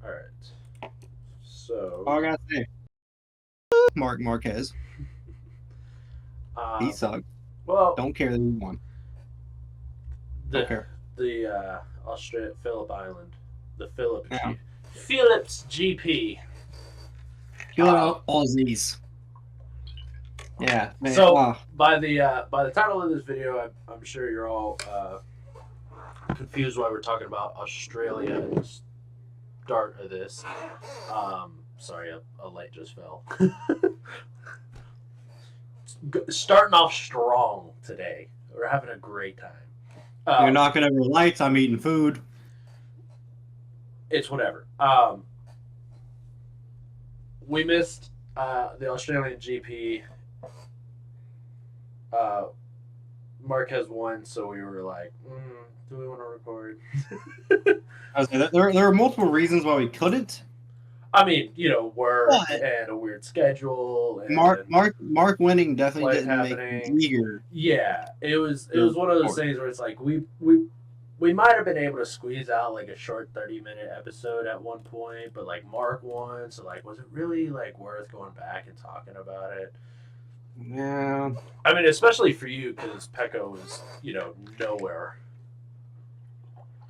All right. So, All I gotta say, Mark Marquez, he um, sucked. well, Don't care that he won. Don't the care. Australia Phillip Island, the Philip Yeah. Phillips GP. Kill it Um, out, Aussies. Yeah, man. so Oh, by the title of this video, I'm sure you're all confused why we're talking about Australia at the start of this. Sorry, a light just fell. Starting off strong today. We're having a great time. you're Um, knocking over lights. I'm eating food. it's whatever. We missed the Australian GP. Uh, Marquez won, so we were like, do we want to record? I was like, there were multiple reasons why we couldn't. I mean, work But and a weird schedule Mark and Mark Mark winning definitely life didn't make me happening. eager. Yeah, it was To one of those record. things where it's like we might have been able to squeeze out like a short 30-minute episode at one point, but like Mark won, so like was it really like worth going back and talking about it? Yeah. I mean, especially for you because Pecco was nowhere.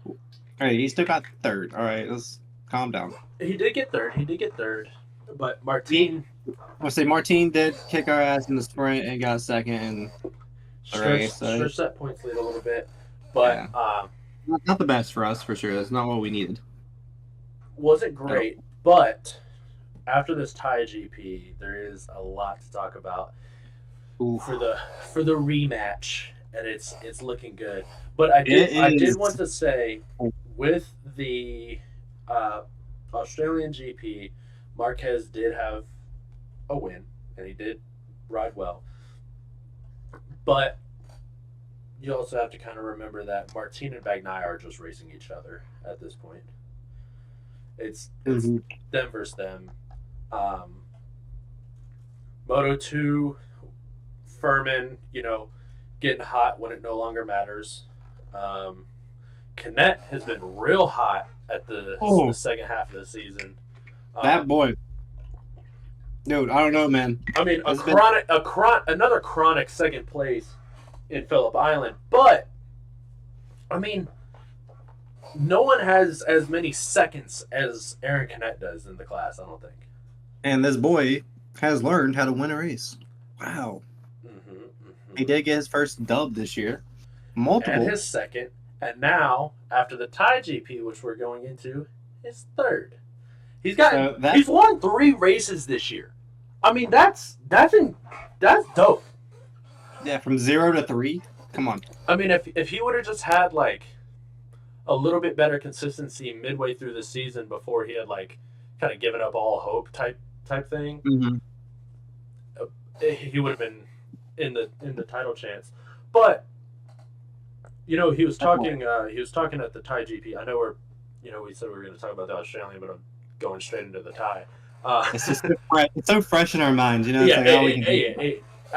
All right, he still got third. All right, let's calm down. He did get third. He did get third, but He, Martin I say Martin did kick our ass in the sprint and got second in the race. So stretched that points lead a little bit, yeah, but not the best for us for sure. That's not what we needed wasn't at all. great. But after this tie GP, there is a lot to talk about Ooh. for the rematch, and it's looking good. But I did want to say with the uh, Australian GP, Marquez did have a win, and he did ride well. But you also have to kind of remember that Martin and Bagnaia are just racing each other at this point. It's Mhm. them versus them. Um, Moto 2, Furman, getting hot when it no longer matters. Um, Canet has been real hot at the second half of the season. That boy, dude, I don't know, man. I mean, It's been another chronic second place in Phillip Island, but I mean, no one has as many seconds as Aaron Canet does in the class. I don't think. and this boy has learned how to win a race. Wow, he did get his first dub this year, And multiple. his second, and now after the tie GP, which we're going into, his third. He's won 3 races this year. I mean, that's dope. Yeah, from 0 to 3. Come on. I mean, if he would have just had like a little bit better consistency midway through the season before he had like kind of given up all hope type thing, Mm-hmm. he would have been in the title chance. But he was talking at the Thai GP. I know we said we were going to talk about the Australian, but I'm going straight into the Thai. It's just it's so fresh in our minds, It's Yeah,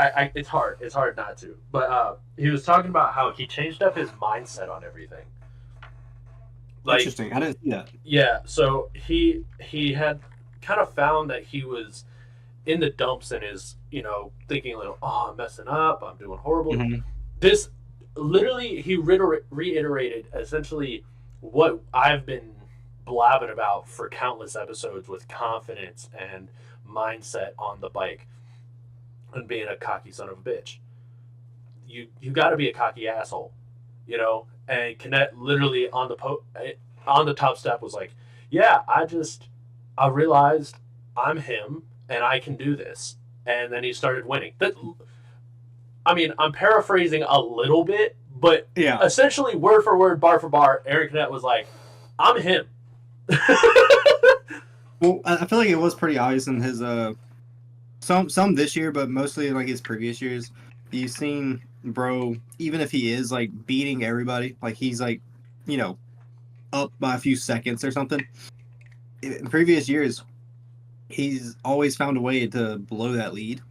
like, it's hard. It's hard not to. But he was talking about how he changed up his mindset on everything. Like, interesting. I didn't see that. Yeah, so he had kind of found that he was in the dumps and is thinking a little, I'm messing up, I'm doing horrible. Mm-hmm. This literally he reiterated essentially what I've been blabbing about for countless episodes with confidence and mindset on the bike and being a cocky son of a bitch. You got to be a cocky asshole, And Canet literally on the top step was like, "Yeah, I realized I'm him and I can do this." And then he started winning. I mean, I'm paraphrasing a little bit, but Yeah, essentially word for word, bar for bar, Eric Canet was like, "I'm him." well, I feel like it was pretty obvious in his some this year, but mostly in like his previous years. You've seen bro, even if he is like beating everybody, like he's like, up by a few seconds or something. In previous years, he's always found a way to blow that lead.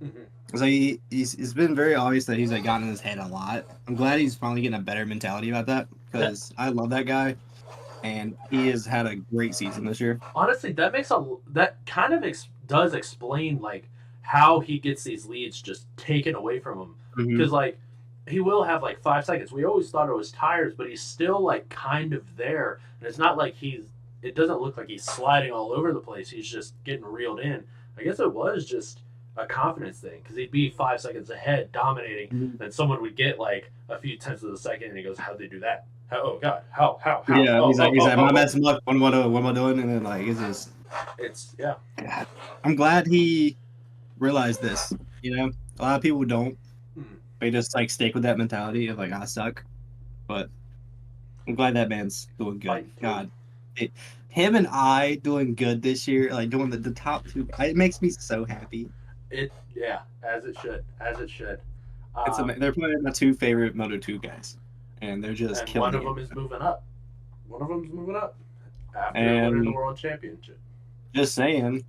Mm-hmm. So it's been very obvious that he's like gotten in his head a lot. I'm glad he's finally getting a better mentality about that because I love that guy. and he has had a great season this year. Honestly, that kind of does explain like how he gets these leads just taken away from him. Because like he will have like 5 seconds. We always thought it was tires, but he's still like kind of there, and it's not like it doesn't look like he's sliding all over the place. He's just getting reeled in. I guess it was just a confidence thing because he'd be 5 seconds ahead, dominating, then someone would get like a few tenths of a second, and he goes, "How'd they do that? Oh God, how?" Yeah, oh, he's like, oh, am I oh, messing up? What am I doing? And then like it's just, yeah. I'm glad he realized this. You know, a lot of people don't. They just like stick with that mentality of like I suck. But I'm glad that man's doing good. God, him and I doing good this year, like doing the top two. It makes me so happy. As it should. They're probably my two favorite Moto2 guys, and they're just and killing one of it. them is moving up. One of them's moving up after winning the world championship. Just saying.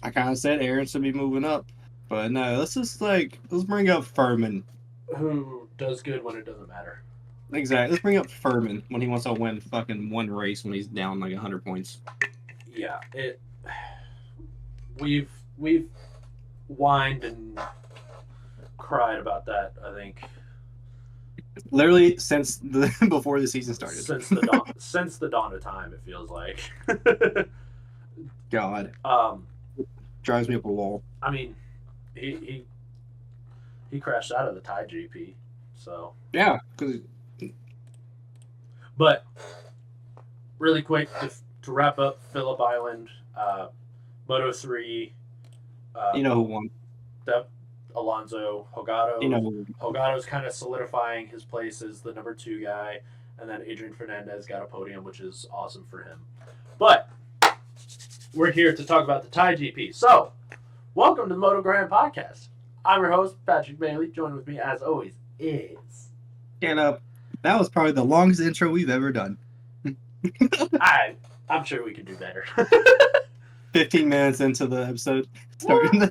I kind of said Aaron should be moving up, but no. Let's bring up Furman, who does good when it doesn't matter. Exactly. Let's bring up Furman when he wants to win fucking one race when he's down like 100 points. Yeah, we've whined and cried about that, I think. Literally since before the season started. Since the dawn of time, it feels like. God. Drives me up a wall. I mean, he crashed out of the Thai GP, so. Yeah, because. But really quick to wrap up, Phillip Island, Moto3. You know who won? Alonso Hogado. You know, Hogado's kind of solidifying his place as the number 2 guy, and then Adrian Fernandez got a podium, which is awesome for him. But we're here to talk about the Thai GP. So, welcome to the MotoGrandPodcast. I'm your host, Patrick Bailey. Joined with me, as always, is... Stand up. That was probably the longest intro we've ever done. I'm sure we can do better. 15 minutes into the episode. Starting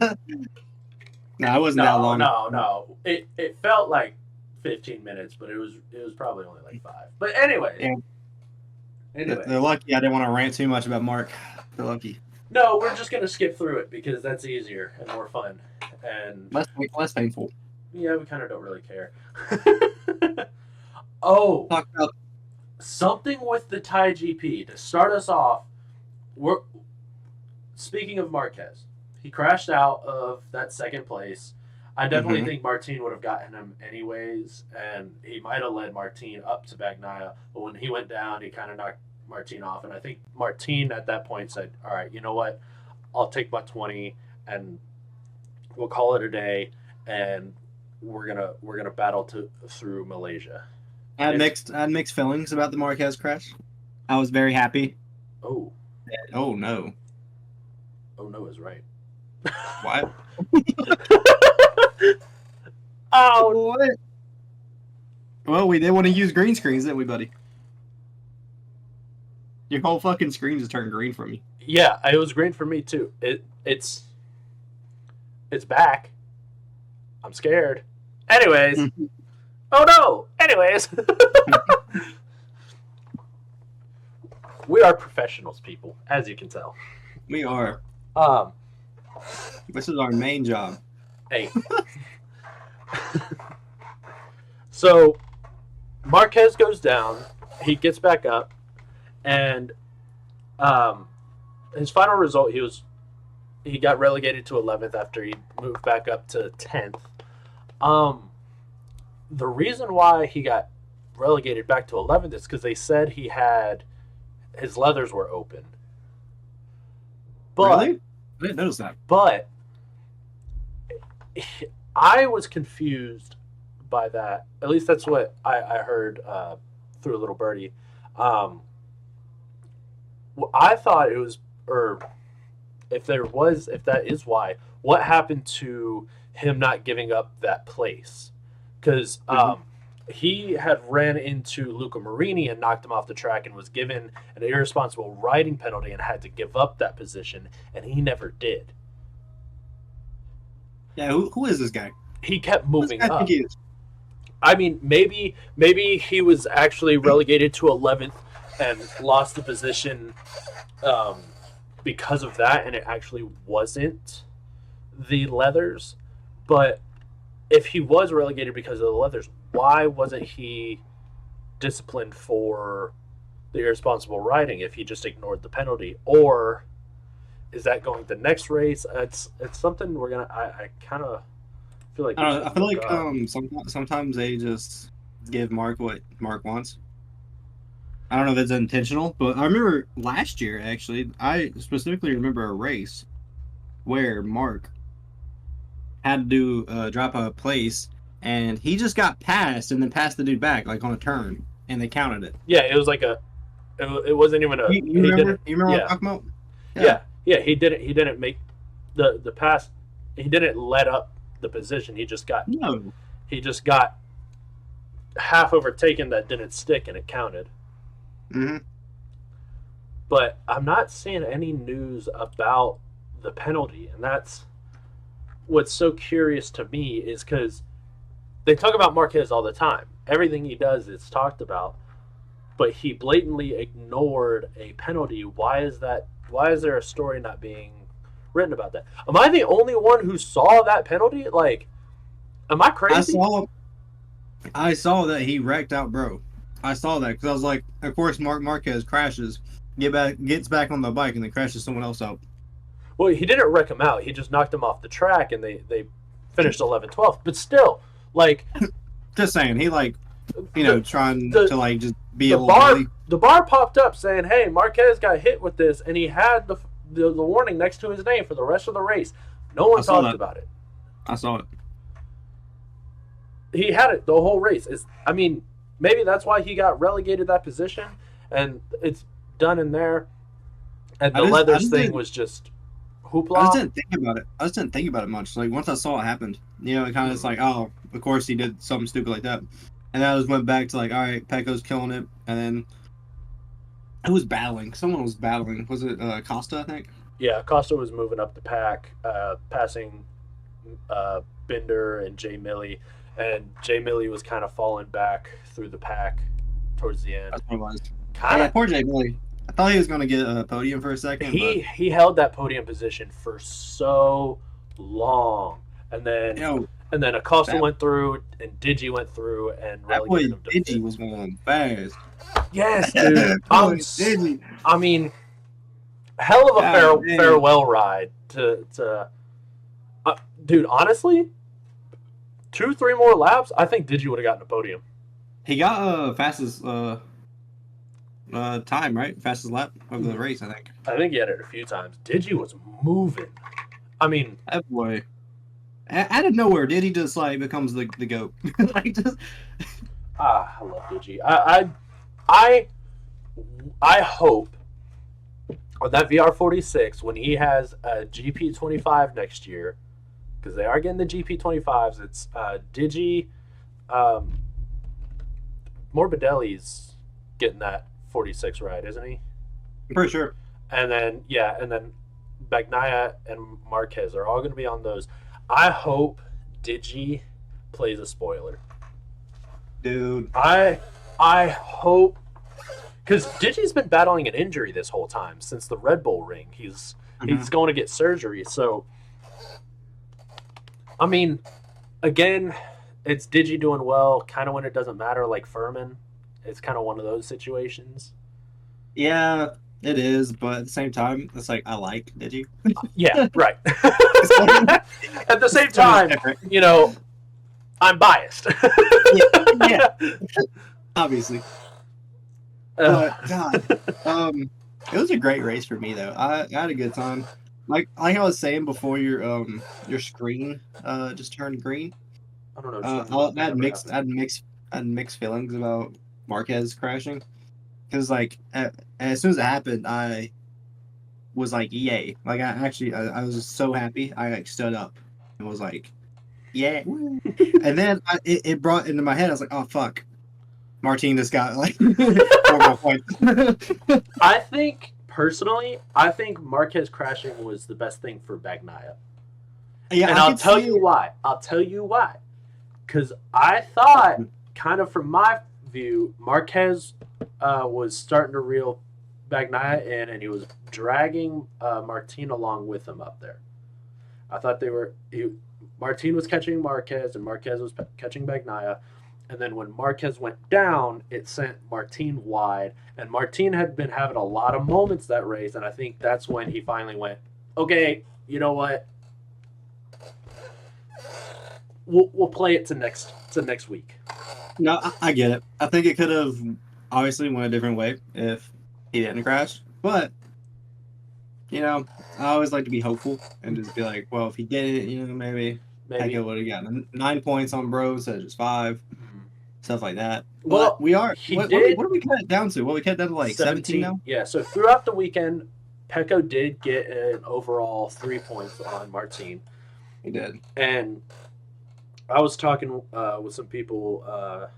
No, it wasn't that long. No. It felt like 15 minutes, but it was probably only like 5. But anyway. Yeah. They're lucky I didn't want to rant too much about Mark. They're lucky. No, we're just going to skip through it because that's easier and more fun. And less painful. Yeah, we kind of don't really care. Oh, talk about something with the Thai GP to start us off. Speaking of Marquez, he crashed out of that second place. I definitely think Martin would have gotten him anyways, and he might have led Martin up to Bagnaia. But when he went down, he kind of knocked Martin off, and I think Martin at that point said, "All right, you know what? I'll take my 20, and we'll call it a day, and we're gonna battle through Malaysia." I had mixed feelings about the Marquez crash. I was very happy. Oh. Oh no. Oh no is right. What? Oh what? Well, we did want to use green screens, didn't we, buddy? Your whole fucking screen just turned green for me. Yeah, it was green for me too. It's back. I'm scared. Anyways. Oh no! Anyways. We are professionals, people, as you can tell. We are. This is our main job. Hey. So, Marquez goes down. He gets back up. And his final result, he got relegated to 11th after he moved back up to 10th. The reason why he got relegated back to 11th is because they said his leathers were open. But, really? I didn't notice that. But I was confused by that. At least that's what I heard through a little birdie. I thought it was, or if that is why, what happened to him not giving up that place? Because he had ran into Luca Marini and knocked him off the track and was given an irresponsible riding penalty and had to give up that position, and he never did. Yeah, who is this guy? He kept moving up. I mean, maybe he was actually relegated to 11th and lost the position because of that, and it actually wasn't the leathers. But if he was relegated because of the leathers, why wasn't he disciplined for the irresponsible riding if he just ignored the penalty? Or is that going the next race? It's something we're gonna. I kind of feel like I feel like sometimes they just give Mark what Mark wants. I don't know if it's intentional, but I remember last year actually. I specifically remember a race where Mark had to drop a place, and he just got passed and then passed the dude back like on a turn, and they counted it. Yeah, it was like it wasn't even a. You remember? You remember what I'm talking about? Yeah. He didn't make the pass. He didn't let up the position. He just got half overtaken that didn't stick, and it counted. Mm-hmm. But I'm not seeing any news about the penalty, and that's what's so curious to me, is because they talk about Marquez all the time. Everything he does is talked about, but he blatantly ignored a penalty. Why is that? Why is there a story not being written about that? Am I the only one who saw that penalty? Like, am I crazy? I saw that he wrecked out, bro. I saw that because I was like, of course, Marquez crashes, gets back on the bike, and then crashes someone else out. Well, he didn't wreck him out. He just knocked him off the track, and they finished 11th, 12th. But still, like, just saying, he trying to like just be a little bully. The bar popped up saying, "Hey, Marquez got hit with this," and he had the warning next to his name for the rest of the race. No one talked about it. I saw it. He had it the whole race. I mean, maybe that's why he got relegated that position, and it's done in there. And the leathers thing was just hoopla. I just didn't think about it much. Like, once I saw it happened, it kind of just like, oh, of course he did something stupid like that. And then I just went back to like, all right, Pecco's killing it. And then who was battling? Someone was battling. Was it Costa, I think? Yeah, Costa was moving up the pack, passing Binder and Jay Milley. And Jay Milley was kind of falling back through the pack towards the end. That's what it was. Yeah, poor Jay Milley. I thought he was going to get a podium for a second. He held that podium position for so long. And then Acosta went through, and Digi went through, and that boy Digi was going fast. Yes, dude. I mean, hell of a farewell ride to dude. Honestly, 2-3 more laps, I think Digi would have gotten a podium. He got fastest time, right? Fastest lap of the race, I think. I think he had it a few times. Digi was moving. I mean, that boy. Out of nowhere, did he just like becomes the GOAT? Like just... I love Digi. I hope on that VR46 when he has a GP25 next year, because they are getting the GP25s. It's Digi, Morbidelli's getting that 46 ride, isn't he? For sure. And then Bagnaia and Marquez are all going to be on those. I hope Digi plays a spoiler. Dude. I hope, because Digi's been battling an injury this whole time since the Red Bull ring. He's going to get surgery. So, I mean, again, it's Digi doing well, kind of when it doesn't matter, like Furman. It's kind of one of those situations. Yeah. It is, but at the same time, it's like, I like Digi. Yeah, right. At the same time, I'm biased. yeah. Obviously. But, God, it was a great race for me, though. I had a good time. Like I was saying before, your screen just turned green. I don't know. I had mixed feelings about Marquez crashing. Because, like, as soon as it happened, I was like, yay. Like, I was just so happy. I, like, stood up and was like, yeah. And then it brought into my head, I was like, oh, fuck. Martin just got, like, 4 more points. I think Marquez crashing was the best thing for Bagnaia. Yeah, and I'll tell you why. because I thought, kind of from my view, Marquez was starting to reel Bagnaia in, and he was dragging Martin along with him up there. I thought Martin was catching Marquez, and Marquez was catching Bagnaia. And then when Marquez went down, it sent Martin wide. And Martin had been having a lot of moments that race, and I think that's when he finally went, okay, you know what? We'll play it to next week. No, I get it. I think it could have obviously went a different way if he didn't crash. But, you know, I always like to be hopeful and just be like, well, if he did it, you know, maybe Pecco would have gotten 9 points on Bro instead of just 5. Stuff like that. Well, but we are. What did we cut it down to? Well, we cut it down to like 17 now? Yeah, so throughout the weekend, Pecco did get an overall 3 points on Martin. He did. And I was talking with some people,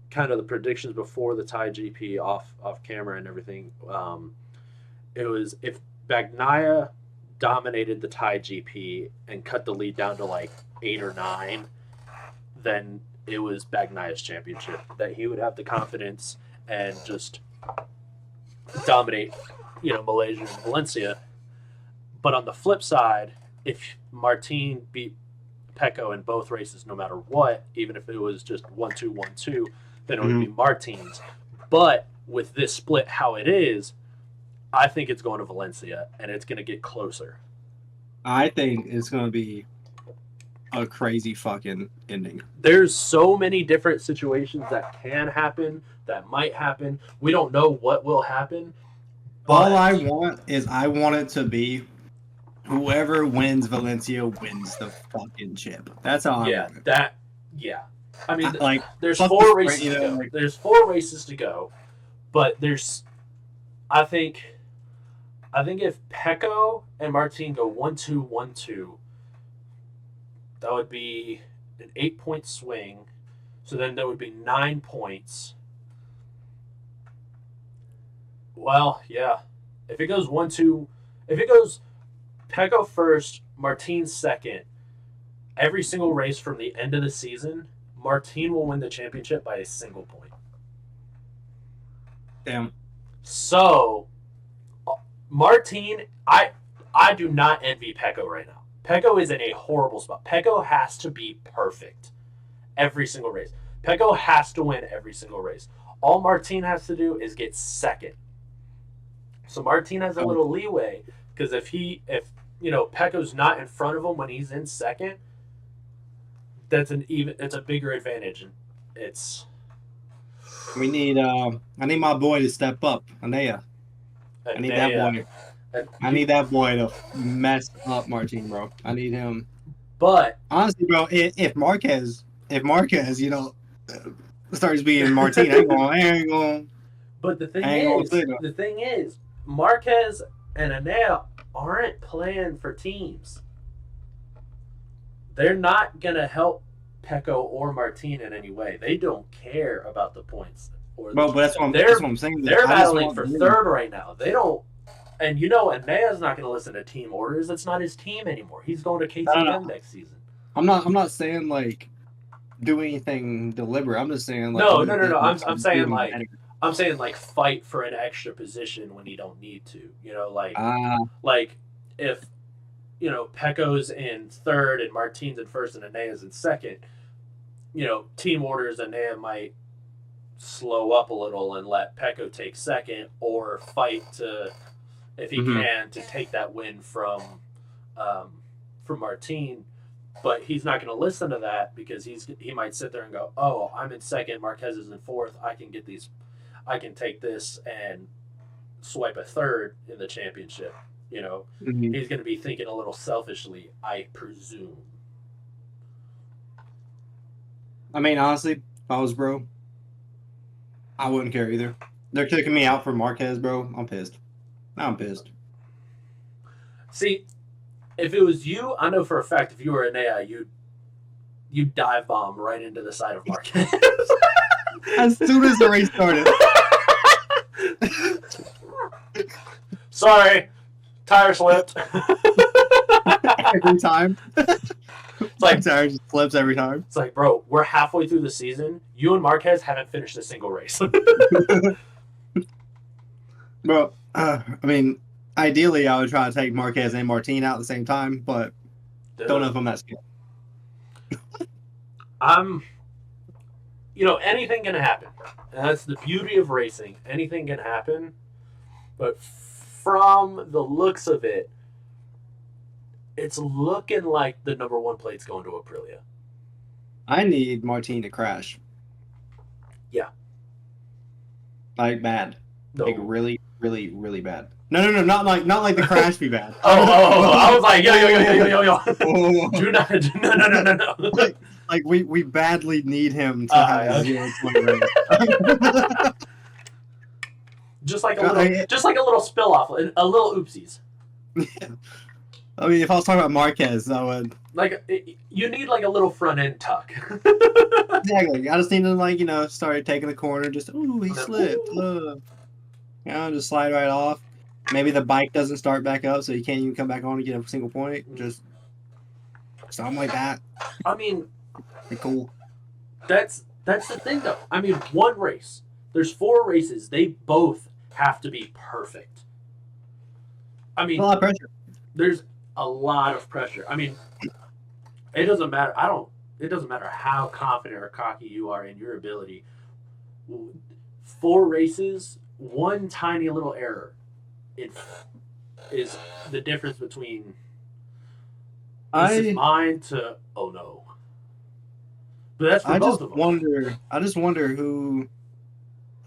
kind of the predictions before the Thai GP off camera and everything. It was if Bagnaia dominated the Thai GP and cut the lead down to like 8 or 9, then it was Bagnaia's championship, that he would have the confidence and just dominate, Malaysia and Valencia. But on the flip side, if Martin beat Pecco in both races, no matter what, even if it was just 1-2, 1-2, then it would be Martin's. But with this split how it is, I think it's going to Valencia, and it's going to get closer. I think it's going to be a crazy fucking ending. There's so many different situations that can happen, that might happen. We don't know what will happen. All I want it to be whoever wins Valencia wins the fucking chip. That's all I want. I mean, there's 4 races to go. There's 4 races to go, but I think if Pecco and Martin go 1-2, 1-2, that would be an 8-point swing. So then there would be 9 points. Well, yeah. If it goes 1-2, if it goes Pecco first, Martin second, every single race from the end of the season, Martin will win the championship by a single point. Damn. So, Martin, I do not envy Pecco right now. Pecco is in a horrible spot. Pecco has to be perfect every single race. Pecco has to win every single race. All Martin has to do is get second. So Martin has a little leeway, because if Pecco's not in front of him when he's in second, it's a bigger advantage. I need my boy to step up, Anea. I need that boy. I need that boy to mess up Martin, bro. I need him. But honestly, bro, if Marquez, starts being Martin, I ain't going. But the thing is, Marquez and Anea aren't playing for teams. They're not gonna help Pecco or Martin in any way. They don't care about the points. But that's what I'm saying. They're battling for third right now. They don't. And Anea's not going to listen to team orders. It's not his team anymore. He's going to KTM next season. I'm not saying like do anything deliberate. I'm just saying like no. I'm saying like fight for an extra position when you don't need to. Like if Pecco's in third and Martin's in first and Anea's in second. Team orders, Anea might slow up a little and let Pecco take second, or fight to, if he can, to take that win from Martin. But he's not going to listen to that, because he might sit there and go, oh, I'm in second, Marquez is in fourth, I can take this and swipe a third in the championship. He's going to be thinking a little selfishly, I presume. I mean, honestly, if I was Bro, I wouldn't care either. They're kicking me out for Marquez, bro. I'm pissed. See, if it was you, I know for a fact if you were Anea, you'd dive bomb right into the side of Marquez. As soon as the race started. Sorry, tire slipped. Every time. It's like tire just flips every time. It's like, bro, we're halfway through the season. You and Marquez haven't finished a single race. Well, I mean, ideally, I would try to take Marquez and Martin out at the same time, but don't know if I'm that skilled. Anything can happen. And that's the beauty of racing. Anything can happen. But from the looks of it, it's looking like the number 1 plate's going to Aprilia. I need Martin to crash. Yeah. Like bad. No. Like really, really, really bad. No, not like the crash be bad. I was like, yo. No. Like we badly need him to have a 0-20 race. just like a little spill off, a little oopsies. I mean, if I was talking about Marquez, I would you need like a little front end tuck. Exactly. I just need to start taking the corner. Just he slipped. Just slide right off. Maybe the bike doesn't start back up, so you can't even come back on and get a single point. Just something like that. I mean, be cool. That's the thing, though. I mean, one race. There's 4 races. They both have to be perfect. I mean, a lot of pressure. There's a lot of pressure. I mean, it doesn't matter. It doesn't matter how confident or cocky you are in your ability. 4 races, one tiny little error, it is the difference between this is mine to oh no. But that's for both of them. I just wonder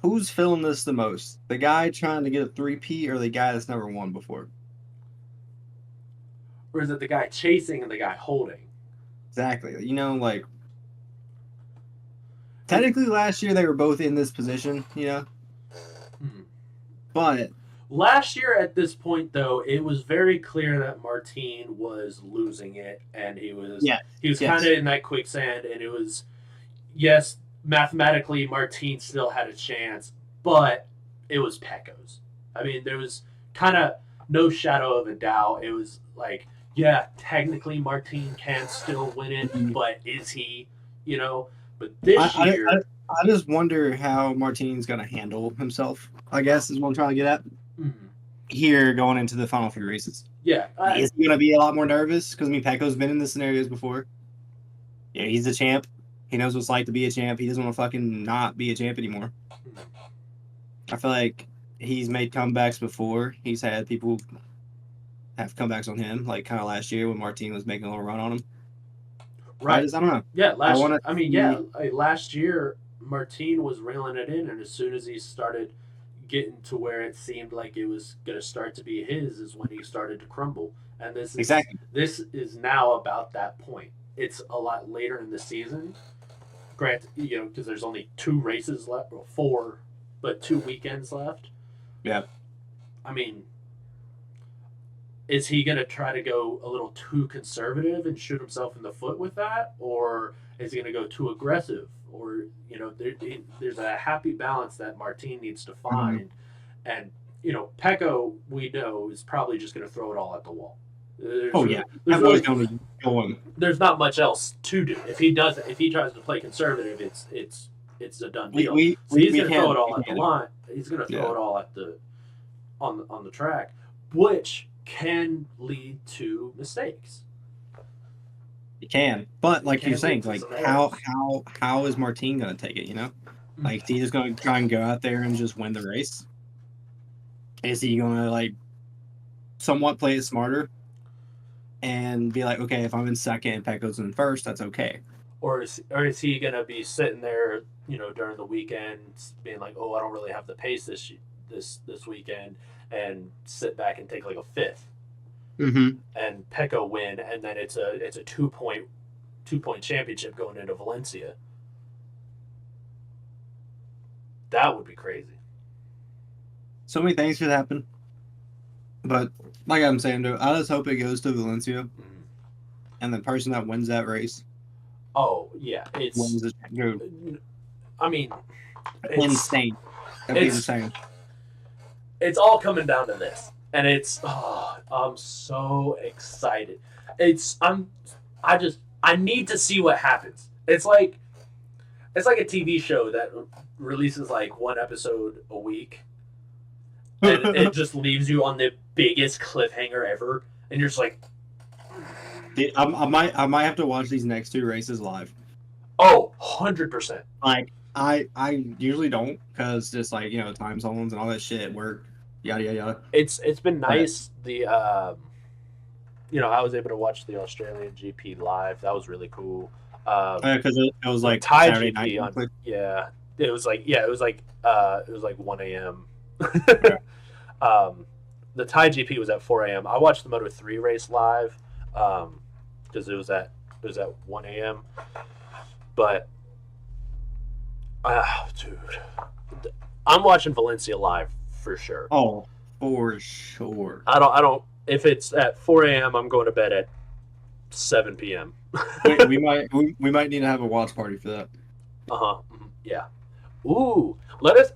who's feeling this the most. The guy trying to get a 3P or the guy that's never won before? Or is it the guy chasing and the guy holding? Exactly. Technically last year they were both in this position, But last year at this point, though, it was very clear that Martin was losing it, and he was kind of in that quicksand, and it was, yes, mathematically Martin still had a chance, but it was Pecco's. I mean, there was kind of no shadow of a doubt. It was like, yeah, technically Martin can still win it, but is he? But this year... I just wonder how Martin's going to handle himself, I guess, is what I'm trying to get at. Mm-hmm. Here going into the final 3 races. Yeah. Is he going to be a lot more nervous? Because, Pecco's been in this scenarios before. Yeah, he's a champ. He knows what it's like to be a champ. He doesn't want to fucking not be a champ anymore. Mm-hmm. I feel like he's made comebacks before. He's had people have comebacks on him, like kind of last year when Martin was making a little run on him. Right. I don't know. Yeah, last year Martin was reeling it in, and as soon as he started getting to where it seemed like it was going to start to be his is when he started to crumble. And this is now about that point. It's a lot later in the season. Granted, because there's only 2 races left, or 4, but 2 weekends left. Yeah. I mean, is he going to try to go a little too conservative and shoot himself in the foot with that? Or is he going to go too aggressive? Or, there's a happy balance that Martin needs to find. Mm-hmm. And, Pecco, we know, is probably just going to throw it all at the wall. There's not much else to do. If he tries to play conservative, it's a done deal. He's going to throw it all at the line. He's going to throw it all at on the track, which can lead to mistakes. It can, but like you're saying, how is Martin going to take it? Mm-hmm. Like, is he just going to try and go out there and just win the race? Is he going to somewhat play it smarter and be like, okay, if I'm in second and Pecco's in first, that's okay? Or is he going to be sitting there, during the weekend, being like, oh, I don't really have the pace this weekend, and sit back and take like a 5th, mm-hmm. and Pecco win, and then it's a 2-point championship going into Valencia. That would be crazy. So many things could happen, but like I'm saying, dude, I just hope it goes to Valencia, mm-hmm. and the person that wins that race. Oh yeah, it's insane. That'd be insane. It's all coming down to this, and I'm so excited. I I need to see what happens. It's like a TV show that releases like one episode a week, and it just leaves you on the biggest cliffhanger ever, and you're just like, Dude, I might have to watch these next 2 races live. oh, 100%. Like I usually don't, because just like, you know, time zones and all that shit, work, yada yada yada. It's been nice. The you know, I was able to watch the Australian GP live. That was really cool. Because it was like Thai Saturday GP night. on, yeah, it was like 1 a.m. The Thai GP was at 4 a.m. I watched the Moto3 race live because it was at 1 a.m. But dude, I'm watching Valencia live for sure. Oh, for sure. I don't. If it's at 4 a.m., I'm going to bed at 7 p.m. we might need to have a watch party for that. Yeah. Ooh, let us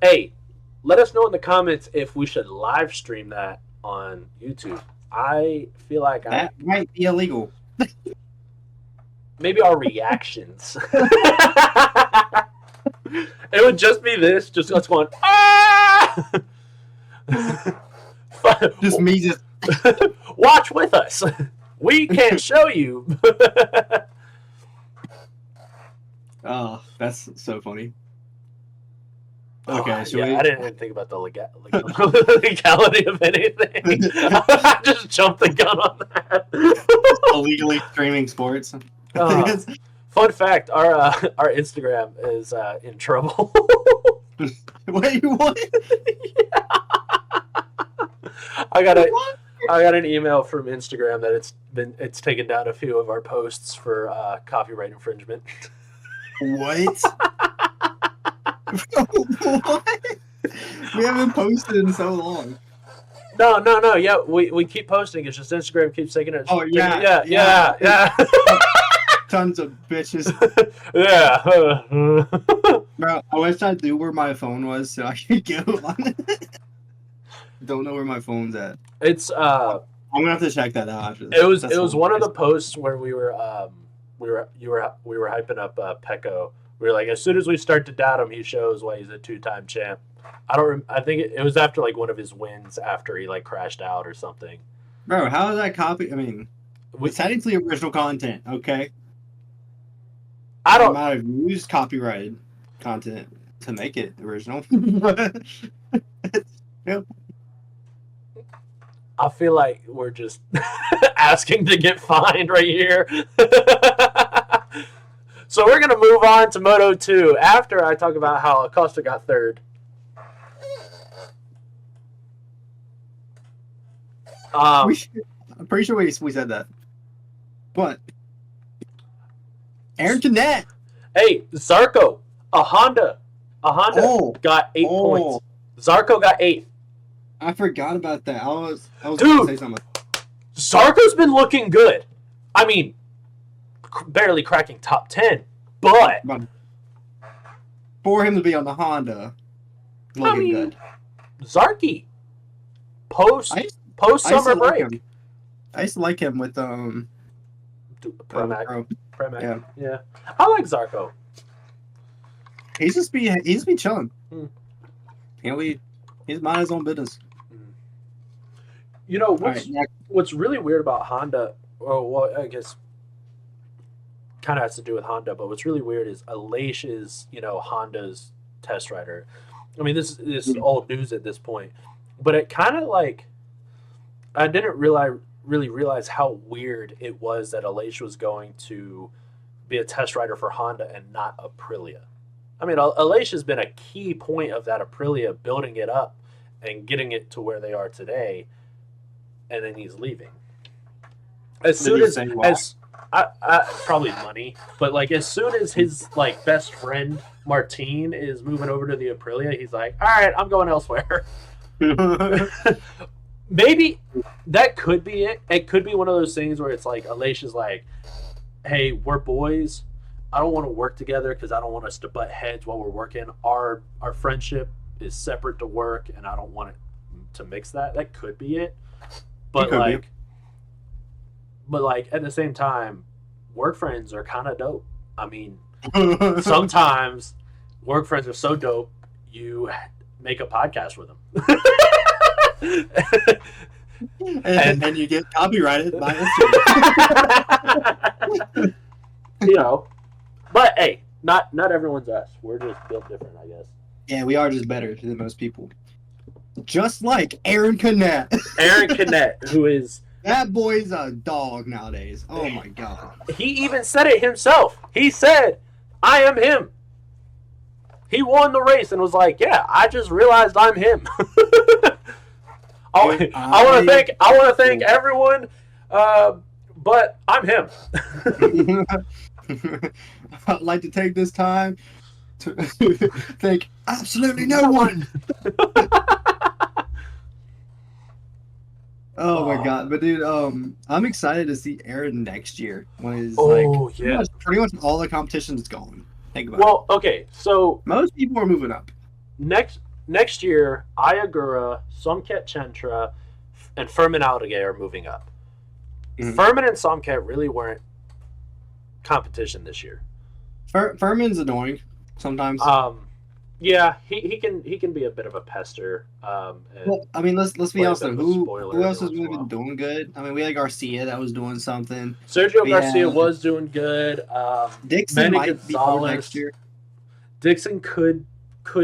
know in the comments if we should live stream that on YouTube. I feel like that might be illegal. Maybe our reactions. It would just be this, just us going, ah! Just me just watch with us. We can't show you. Oh, that's so funny. Okay, so I didn't even think about the legality of anything. I just jumped the gun on that. Illegally streaming sports. Fun fact: our Instagram is in trouble. Wait, what? Yeah. I got an email from Instagram that it's taken down a few of our posts for copyright infringement. What? What? We haven't posted in so long. No. Yeah, we keep posting. It's just Instagram keeps taking it. Oh yeah. Yeah. Tons of bitches. Yeah. Bro, I wish I knew where my phone was so I could go on it. Don't know where my phone's at. It's I'm gonna have to check that out after this. It was one of the posts where we were hyping up Pecco. We were like, as soon as we start to doubt him, he shows why he's a 2-time champ. I think it was after like one of his wins after he like crashed out or something. Bro, how is that copy? I mean, it's technically original content, okay? I might have used copyrighted content to make it original. Yep. I feel like we're just asking to get fined right here. So we're going to move on to Moto 2 after I talk about how Acosta got third. I'm pretty sure we said that. But Aaron Canet. Hey, Zarco, a Honda got 8 points. Zarco got 8. I forgot about that. I was going to say something. Zarco's been looking good. I mean, barely cracking top 10, but for him to be on the Honda, looking good. Zarky, post summer break. Like I used to like him with Pramac. Yeah. I like Zarco. He's just be chilling. He's mind his own business. You know what's really weird about Honda? Well, I guess kind of has to do with Honda, but what's really weird is Aleix is Honda's test rider. I mean, this is old news at this point, but it kind of like I didn't really realize how weird it was that Aleix was going to be a test rider for Honda and not Aprilia. I mean, Aleix has been a key point of that Aprilia building it up and getting it to where they are today, and then he's leaving. As soon as probably money, but like as soon as his like best friend Martin is moving over to the Aprilia, he's like, all right, I'm going elsewhere. Maybe that could be it. It could be one of those things where it's like Aleix is like, hey, we're boys. I don't want to work together because I don't want us to butt heads while we're working. Our friendship is separate to work, and I don't want it to mix that. That could be it. But like at the same time, work friends are kind of dope. I mean, sometimes work friends are so dope, you make a podcast with them. and you get copyrighted by Instagram. You know, but hey, not everyone's us. We're just built different, I guess. Yeah, we are just better than most people. Just like Aaron Canet. Aaron Canet, who is... That boy's a dog nowadays. Oh my god. He even said it himself. He said, I am him. He won the race and was like, yeah, I just realized I'm him. I want to thank everyone, but I'm him. I'd like to take this time to thank absolutely no one. Oh my god, but dude, I'm excited to see Aaron next year when he's pretty much all the competition's gone. Think about it. Well, okay, so most people are moving up. Next year, Ayagura, Somket Chentra, and Furman Aldeguer are moving up. Mm-hmm. Furman and Somket really weren't competition this year. Furman's annoying sometimes. Yeah, he can be a bit of a pester. Well, I mean, let's be honest though. Who else has really been doing good? I mean, we had Garcia that was doing something. Sergio Garcia was doing good. Dixon might be next year. Dixon could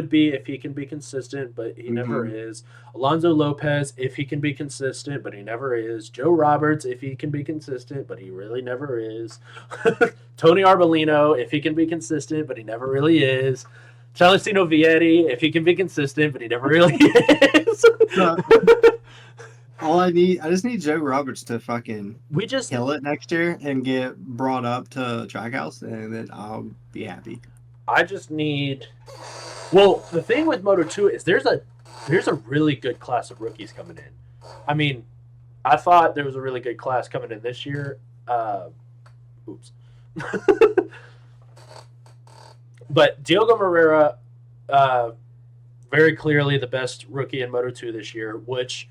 be if he can be consistent, but he never is. Alonso Lopez, if he can be consistent, but he never is. Joe Roberts, if he can be consistent, but he really never is. Tony Arbolino, if he can be consistent, but he never really is. Celestino Vietti, if he can be consistent, but he never really is. I just need Joe Roberts to fucking kill it next year and get brought up to Trackhouse, and then I'll be happy. I just need... Well, the thing with Moto2 is there's a really good class of rookies coming in. I mean, I thought there was a really good class coming in this year. Oops. But Diogo Moreira, very clearly the best rookie in Moto2 this year, which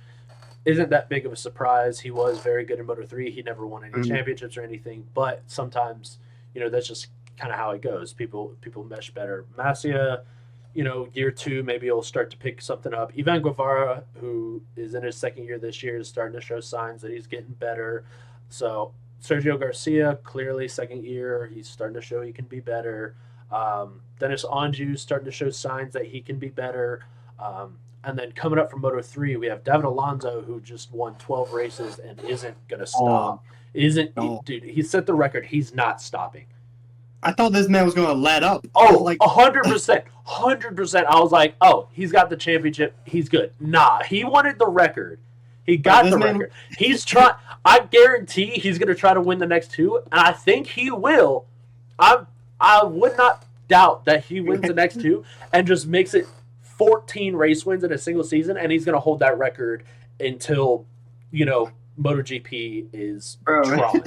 isn't that big of a surprise. He was very good in Moto3. He never won any championships or anything, but sometimes, that's just kind of how it goes. People mesh better. Masia, year 2, maybe he'll start to pick something up. Ivan Guevara, who is in his second year this year, is starting to show signs that he's getting better. So Sergio Garcia, clearly second year, he's starting to show he can be better. Dennis Anjou's starting to show signs that he can be better. And then coming up from Moto3, we have David Alonso, who just won 12 races and isn't going to stop. Dude, he set the record. He's not stopping. I thought this man was going to let up. Oh, 100%. 100%. I was like, oh, he's got the championship. He's good. Nah, he wanted the record. He got the record. He's trying. I guarantee he's going to try to win the next 2, and I think he will. I would not doubt that he wins the next 2 and just makes it 14 race wins in a single season, and he's going to hold that record until, MotoGP is Tron.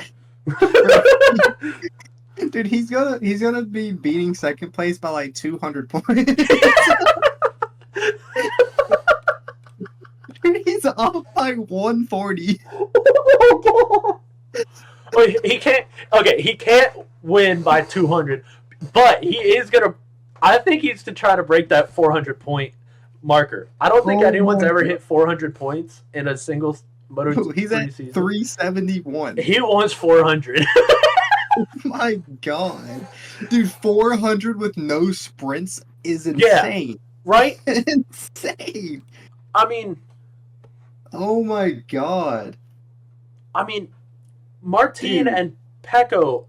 Dude, he's gonna be beating second place by like 200 points. Dude, he's up by 140. Well, he can't win by 200, but he is gonna. I think he's to try to break that 400 point marker. I don't think anyone's ever hit 400 points in a single MotoGP He's at season. 371. He wants 400. Oh my god. Dude, 400 with no sprints is insane. Yeah, right? Insane. I mean... Oh my god. I mean, Martin and Pecco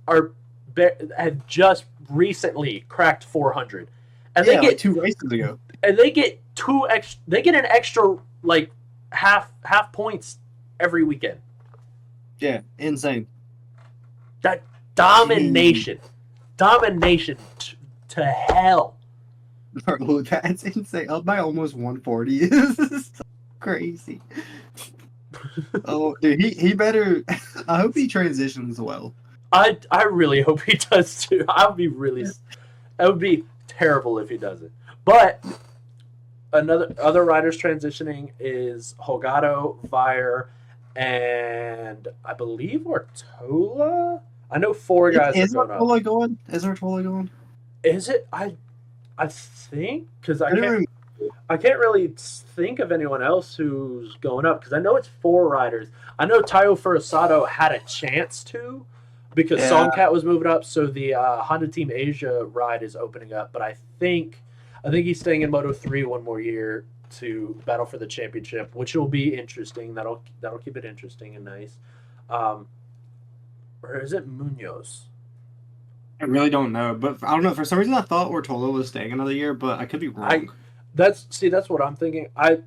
have just recently cracked 400. And they get like 2 races ago. And they get an extra, like, half points every weekend. Yeah, insane. That domination to hell. Bro, that's insane. Up by almost 140 is crazy. Oh, dude, he better. I hope he transitions well. I really hope he does too. It would be terrible if he doesn't. But other riders transitioning is Holgado, Vire, and I believe Ortola. I know 4 guys are Is going up. Ortola going? Is Ortola going? Is it? I think because I don't remember. I can't really think of anyone else who's going up because I know it's 4 riders. I know Tayo Furusato had a chance to because Yeah. Songcat was moving up, so the Honda Team Asia ride is opening up. But I think he's staying in Moto 3 one more year to battle for the championship, which will be interesting. That'll keep it interesting and nice. Or is it Munoz? I really don't know, but I don't know. For some reason, I thought Ortola was staying another year, but I could be wrong. That's what I'm thinking. I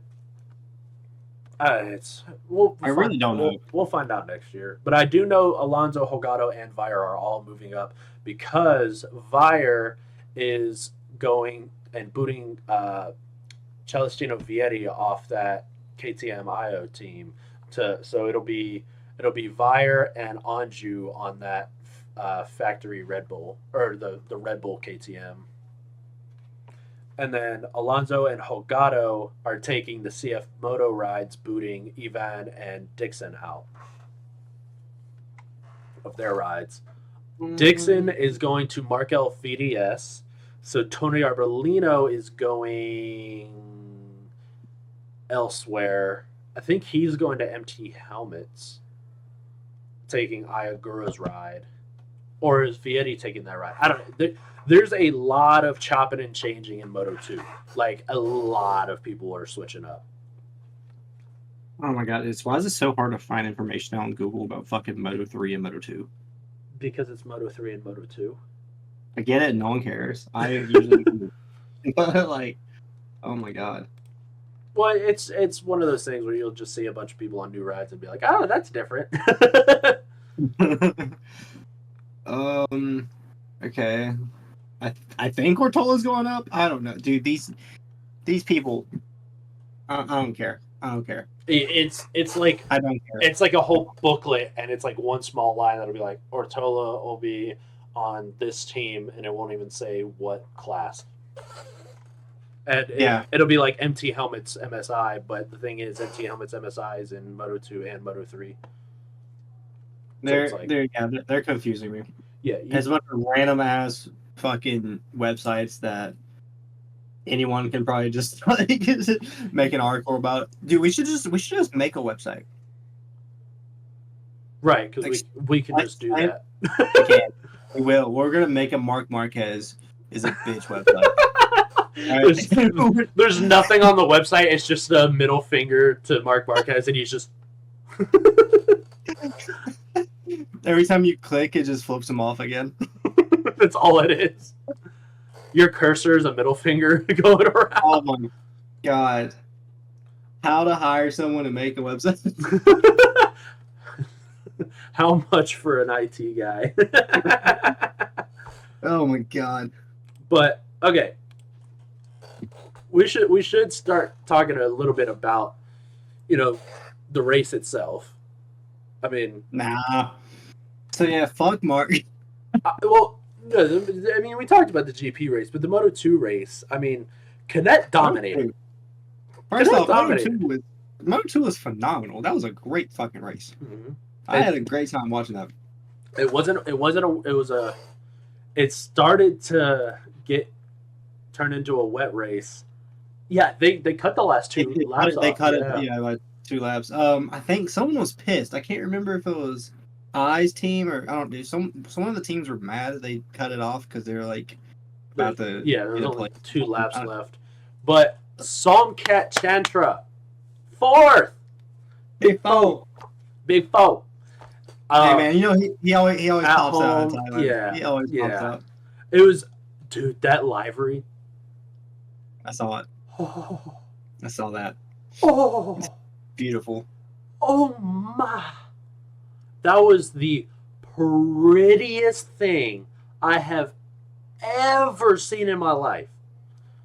really don't know. We'll find out next year. But I do know Alonso, Holgado, and Vire are all moving up because Vire is going and booting Celestino Vietti off that KTM IO team. So it'll be Vire and Anju on that factory Red Bull or the Red Bull KTM. And then Alonso and Holgado are taking the CF Moto rides, booting Ivan and Dixon out of their rides. Dixon is going to Markel VDS. So Tony Arbolino is going elsewhere. I think he's going to MT Helmets, taking Ayagura's ride. Or is Vietti taking that ride? I don't know. There's a lot of chopping and changing in Moto 2. Like, a lot of people are switching up. Oh my god, why is it so hard to find information on Google about fucking Moto 3 and Moto 2? Because it's Moto 3 and Moto 2. I get it, no one cares. I usually but like, oh my god. Well, it's one of those things where you'll just see a bunch of people on new rides and be like, oh, that's different. Okay. I think Ortola's going up. I don't know, dude. These people. I don't care. It's like I don't care. It's like a whole booklet, and it's like one small line that'll be like Ortola will be on this team, and it won't even say what class. And it'll be like MT Helmets MSI, but the thing is, MT Helmets MSI is in Moto 2 and Moto 3. They're confusing me. Yeah, as a bunch of random ass fucking websites that anyone can probably just like make an article about. Dude, we should just make a website. Right, because we can just do that. We will. We're gonna make a Mark Marquez is a bitch website. There's nothing on the website. It's just a middle finger to Mark Marquez, and he's just. Every time you click, it just flips him off again. That's all it is. Your cursor is a middle finger going around. Oh my god. How to hire someone to make a website? How much for an IT guy? Oh my god. But okay. We should start talking a little bit about, the race itself. I mean, nah. So yeah, fuck Mark. Well, no, I mean, we talked about the GP race, but the Moto 2 race, I mean, Canet dominated. First off, Moto 2 was phenomenal. That was a great fucking race. Mm-hmm. I had a great time watching that. It started to turn into a wet race. Yeah, they cut the last 2 laps off. They cut it, like 2 laps. I think someone was pissed. I can't remember if it was I's team or I don't know. Some of the teams were mad that they cut it off because they were like about to. Yeah, there was only 2 laps left. But Somcat Chantra, 4th. Big foe. Big foe. Hey man, he always pops out. Yeah, he always pops out. It was, dude, that livery. I saw it. Oh. I saw that. Oh, it's beautiful. Oh my! That was the prettiest thing I have ever seen in my life.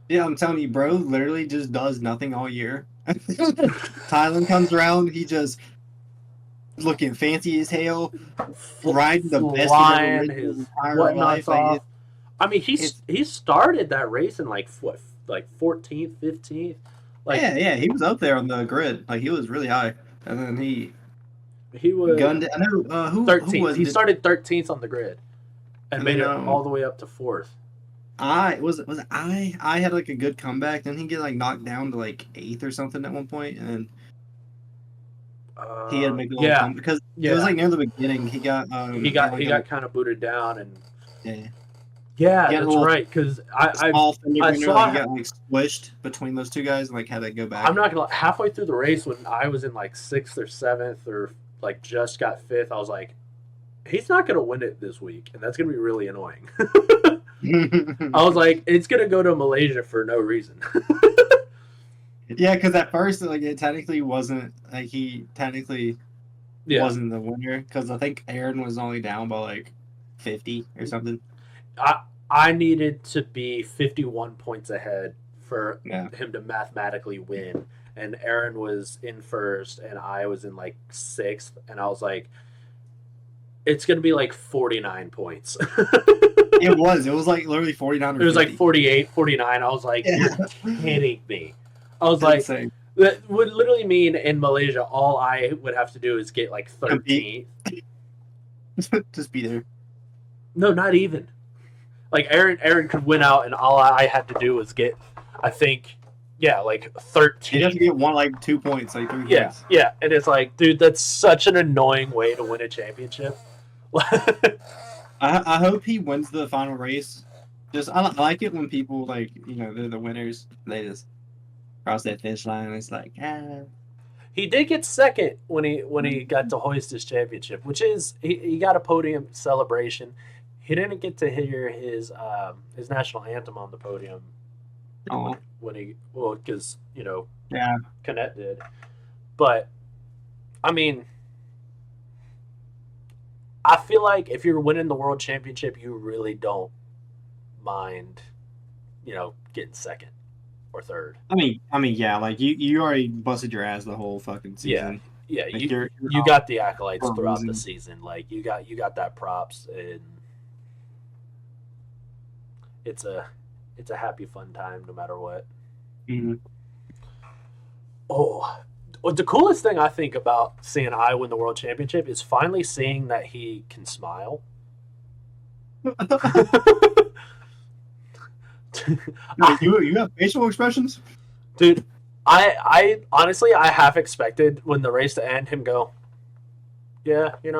Yeah, I'm telling you, bro. Literally just does nothing all year. Thailand comes around, he just looking fancy as hell, riding the best of his entire life. Off. I mean, he started that race in like 14th, 15th. Yeah, he was up there on the grid. Like he was really high, and then he He was Gunned. I know. Who 13th. was He it? started 13th on the grid and made it then, all the way up to 4th. I had like a good comeback. Then he get like knocked down to like 8th or something at one point, and he had to make a little comeback because it was like near the beginning. He got he got kind of booted down and yeah, that's right because I saw he got like squished between those two guys and like had to go back. I'm not gonna lie, halfway through the race when I was in like 6th or 7th or like just got 5th, I was like, he's not gonna win it this week, and that's gonna be really annoying. I was like, it's gonna go to Malaysia for no reason. Yeah, because at first, like, it technically wasn't like he technically wasn't the winner because I think Aaron was only down by like 50 or something. I needed to be 51 points ahead for him to mathematically win, and Aaron was in 1st, and I was in like 6th, and I was like, it's gonna be like 49 points. It was like literally 49 or 50. It was like 48, 49. I was like, you're kidding me. I was like, that would literally mean in Malaysia, all I would have to do is get like 13. Just be there. No, not even. Like Aaron could win out, and all I had to do was get, I think, like 13. You have to get 2 points, like 3 points. Yeah, and it's like, dude, that's such an annoying way to win a championship. I hope he wins the final race. I like it when people they're the winners. They just cross that finish line and it's like, He did get 2nd when he got to hoist his championship, which is he got a podium celebration. He didn't get to hear his national anthem on the podium. Oh. Because Canet did. But I mean, I feel like if you're winning the world championship, you really don't mind, getting 2nd or 3rd. I mean, yeah, like you already busted your ass the whole fucking season. Yeah. Like you got the accolades throughout the season. Like you got that props, and it's a happy, fun time no matter what. Mm-hmm. Oh, the coolest thing I think about seeing I win the world championship is finally seeing that he can smile. You have facial expressions? Dude, I honestly, I half expected when the race to end him go, yeah, it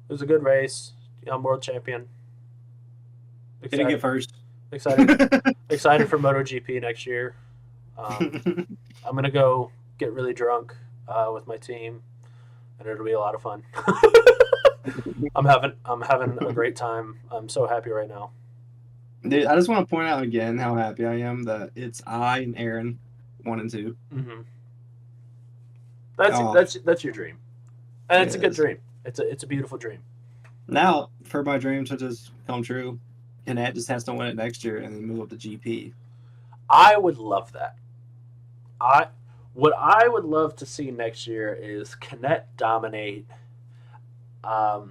was a good race. I'm world champion. Didn't get first. Excited for MotoGP next year. I'm gonna go get really drunk with my team, and it'll be a lot of fun. I'm having a great time. I'm so happy right now. Dude, I just want to point out again how happy I am that it's I and Aaron 1 and 2. Mm-hmm. That's your dream, and it's a good dream. It's a beautiful dream. Now, for my dream to just come true, Canet just has to win it next year and then move up to GP. I would love that. What I would love to see next year is Canet dominate a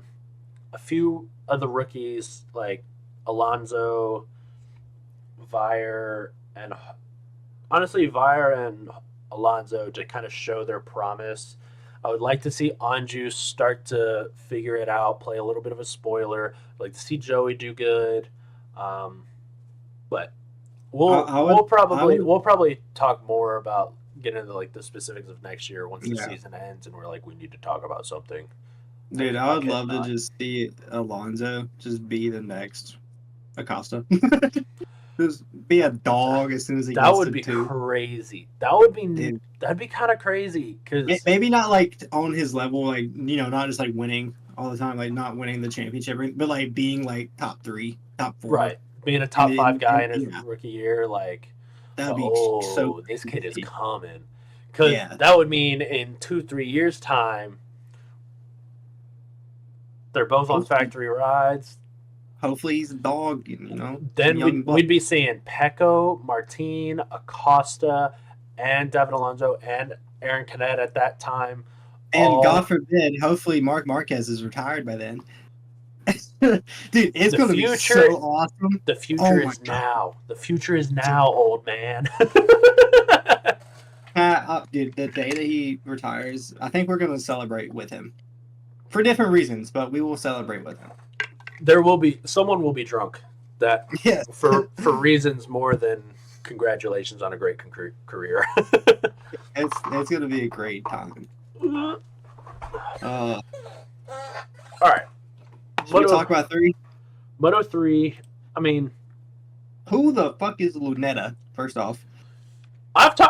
few of the rookies like Alonso, Vire, and honestly, Vire and Alonso to kind of show their promise. I would like to see Anju start to figure it out, play a little bit of a spoiler. I'd like to see Joey do good, but we'll probably talk more about getting into like the specifics of next year once the season ends, and we're like, we need to talk about something. Dude, I would love to just see Alonso just be the next Acosta. Just be a dog as soon as he gets to 2. That would be crazy. That'd be kind of crazy because maybe not like on his level, like not just like winning all the time, like not winning the championship, but like being like top 3, top 4, right? Being a top 5 guy in his rookie year, like that'd be so. This kid is coming, because that would mean in 2-3 years' time, they're both on factory rides. Hopefully he's a dog, Then we'd be seeing Pecco, Martin, Acosta, and David Alonso, and Aaron Canet at that time. And God forbid, hopefully Mark Marquez is retired by then. Dude, it's going to be so awesome. The future is now. The future is now, old man. dude, the day that he retires, I think we're gonna celebrate with him for different reasons, but we will celebrate with him. Someone will be drunk that Yes. for reasons more than congratulations on a great career. It's gonna be a great time. All right. Should we talk about 3? Moto 3. I mean, who the fuck is Lunetta? First off,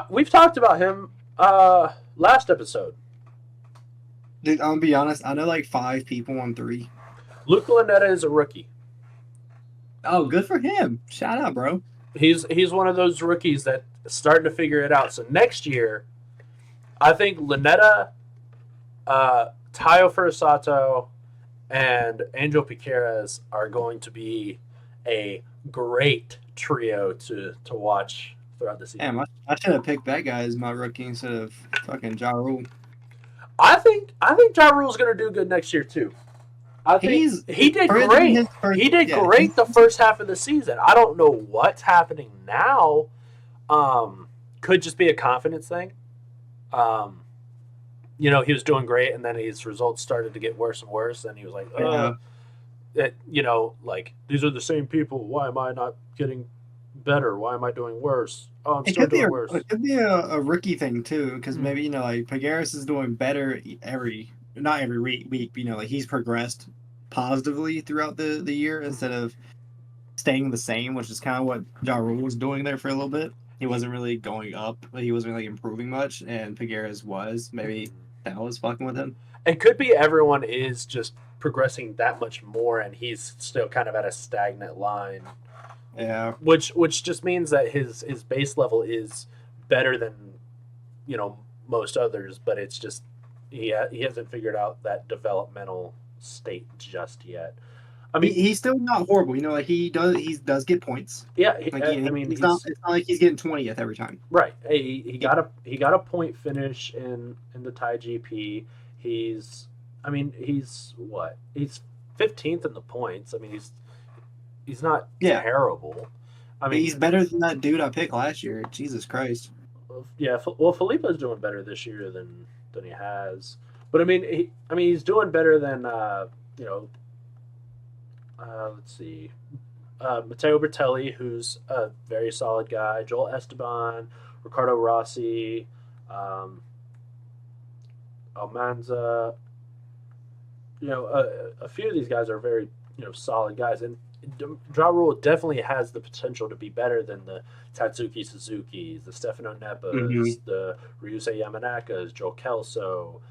we've talked about him last episode. Dude, I'm gonna be honest. I know like 5 people on 3. Luca Lunetta is a rookie. Oh, good for him! Shout out, bro. He's one of those rookies that's starting to figure it out. So next year, I think Lunetta, Tayo Furusato, and Angel Piqueras are going to be a great trio to watch throughout the season. Damn, I should have picked that guy as my rookie instead of fucking Ja Rule. I think Ja Rule's going to do good next year too. I think he did great. He did great the first half of the season. I don't know what's happening now. Could just be a confidence thing. He was doing great, and then his results started to get worse and worse. And he was like, these are the same people. Why am I not getting better? Why am I doing worse? Oh, I'm still doing worse. It could be a rookie thing too, because maybe like Figueres is doing better not every week. Like he's progressed positively throughout the year instead of staying the same, which is kind of what Ja Rule was doing there for a little bit. He wasn't really going up, but he wasn't really improving much, and Figueres was. Maybe that was fucking with him. It could be everyone is just progressing that much more, and he's still kind of at a stagnant line. Yeah. Which just means that his base level is better than most others, but it's just he hasn't figured out that developmental state just yet. I mean, he's still not horrible. Like he does get points. Yeah, it's not like he's getting 20th every time. Right. He got a point finish in the Thai GP. He's what? He's 15th in the points. I mean, he's not terrible. I mean, he's better than that dude I picked last year. Jesus Christ. Yeah. Well, Felipe's doing better this year than he has. But I mean, he's doing better than let's see, Matteo Bertelli, who's a very solid guy, Joel Esteban, Ricardo Rossi, Almanza. A few of these guys are very solid guys, and Ja Rule definitely has the potential to be better than the Tatsuki Suzuki's, the Stefano Neppas, the Ryusei Yamanakas, Joel Kelso,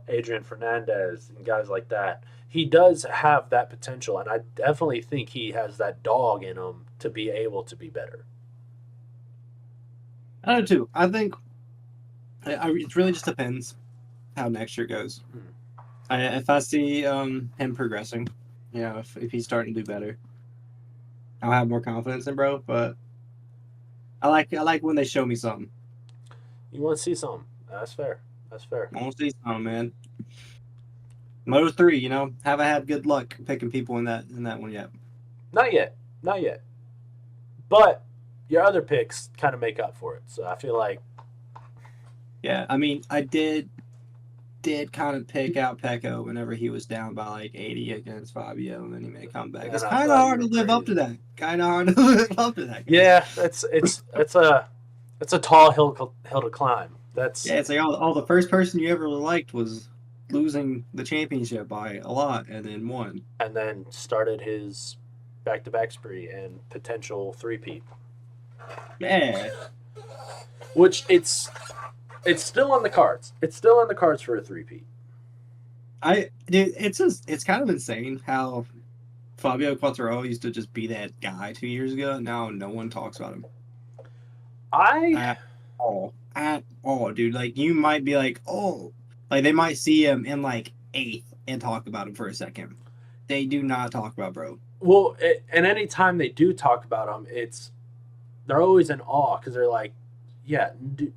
Adrian Fernandez, and guys like that. He does have that potential, and I definitely think he has that dog in him to be able to be better. I do too. I think it really just depends how next year goes. If I see him progressing, if he's starting to do better, I'll have more confidence in bro. But I like when they show me something. You want to see something? That's fair. I want to see something, man. Moto 3, haven't had good luck picking people in that one yet. Not yet. But your other picks kind of make up for it. So I feel like. Yeah, I mean, I did kind of pick out Pecco whenever he was down by like 80 against Fabio, and then he made a comeback. It's kind of hard to live up to that. Yeah, it's a tall hill to climb. It's like all the first person you ever liked was losing the championship by a lot, and then won. And then started his back-to-back spree and potential three-peat. Yeah. Which it's still on the cards. It's still on the cards for a three-peat. It's kind of insane how Fabio Quartararo used to just be that guy 2 years ago. Now no one talks about him. At all, dude. Like, you might be like, they might see him in like 8th and talk about him for a second. They do not talk about bro. Well, and any time they do talk about him, they're always in awe because they're like, yeah,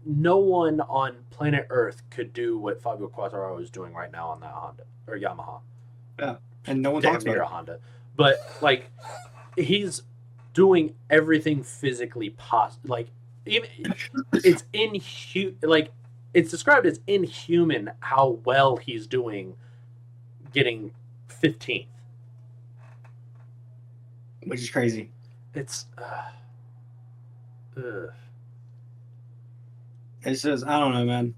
no one on planet Earth could do what Fabio Quartararo is doing right now on that Honda or Yamaha. Yeah, and no one talks about a Honda, but like he's doing everything physically possible. Like even it's it's described as inhuman how well he's doing, getting 15th. Which is crazy. It's It's just, I don't know, man.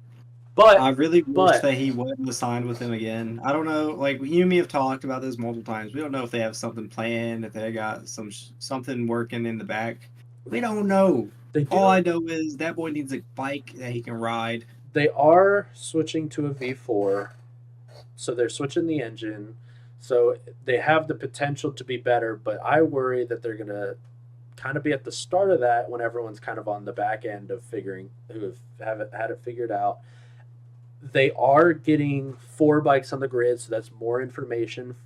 but I really wish that he wouldn't have signed with them again. I don't know. Like, you and me have talked about this multiple times. We don't know if they have something planned, if they got something working in the back. We don't know. All I know is that boy needs a bike that he can ride. They are switching to a V4, so they're switching the engine. So they have the potential to be better, but I worry that they're going to kind of be at the start of that when everyone's kind of on the back end of who have had it figured out. They are getting 4 bikes on the grid, so that's more information,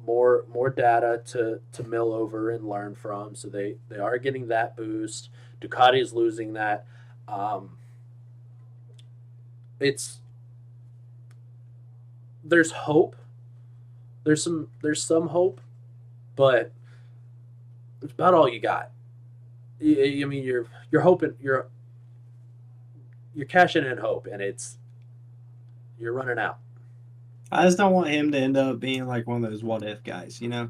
more data to mill over and learn from. So they are getting that boost. Ducati is losing that. There's hope. There's some hope, but it's about all you got. I mean, you're hoping you're cashing in hope, and you're running out. I just don't want him to end up being like one of those what if guys, you know?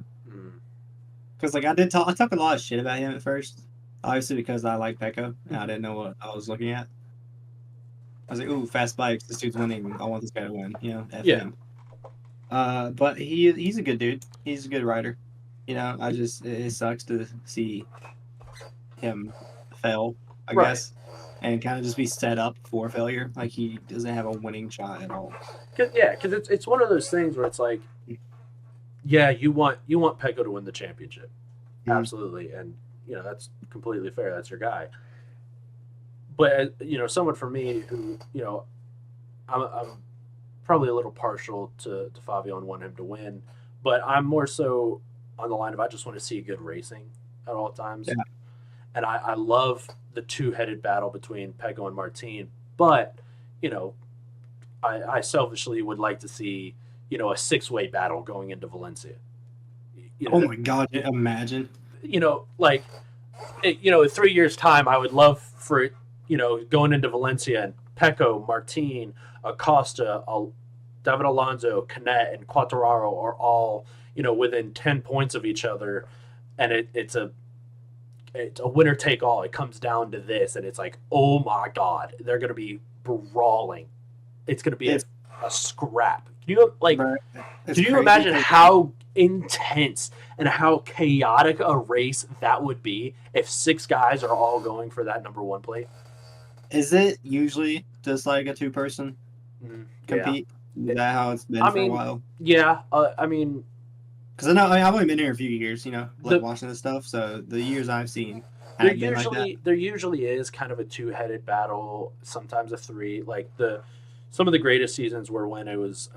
Because like I talked a lot of shit about him at first, obviously because I like Pecco and I didn't know what I was looking at. I was like, ooh, fast bikes, this dude's winning. I want this guy to win, you know? F him. But he's a good dude. He's a good rider. You know, it sucks to see him fail, I guess, and kind of just be set up for failure. Like he doesn't have a winning shot at all. Because it's one of those things where it's like, yeah, you want Pecco to win the championship, absolutely, and you know that's completely fair. That's your guy. But you know, someone for me who you know, I'm probably a little partial to Fabio and want him to win, but I'm more so on the line of I just want to see good racing at all times. Yeah. And I love the two-headed battle between Pecco and Martin, but you know, I selfishly would like to see you know a 6-way battle going into Valencia. You know, oh my God! Imagine. You know, like, you know, in 3 years' time, I would love for it, you know, going into Valencia and Pecco, Martin, Acosta, David Alonso, Canet, and Quartararo are all you know within 10 points of each other, and it's a winner take all. It comes down to this, and it's like, oh my God, they're going to be brawling. It's going to be a scrap. Can you imagine how intense and how chaotic a race that would be if 6 guys are all going for that number 1 plate? Is it usually just like a 2-person compete? Yeah. Is that how it's been for a while? Yeah, I mean, because I know I've only been here a few years, you know, watching this stuff. So the years I've seen, there usually is kind of a 2-headed battle, sometimes a 3. Like some of the greatest seasons were when it was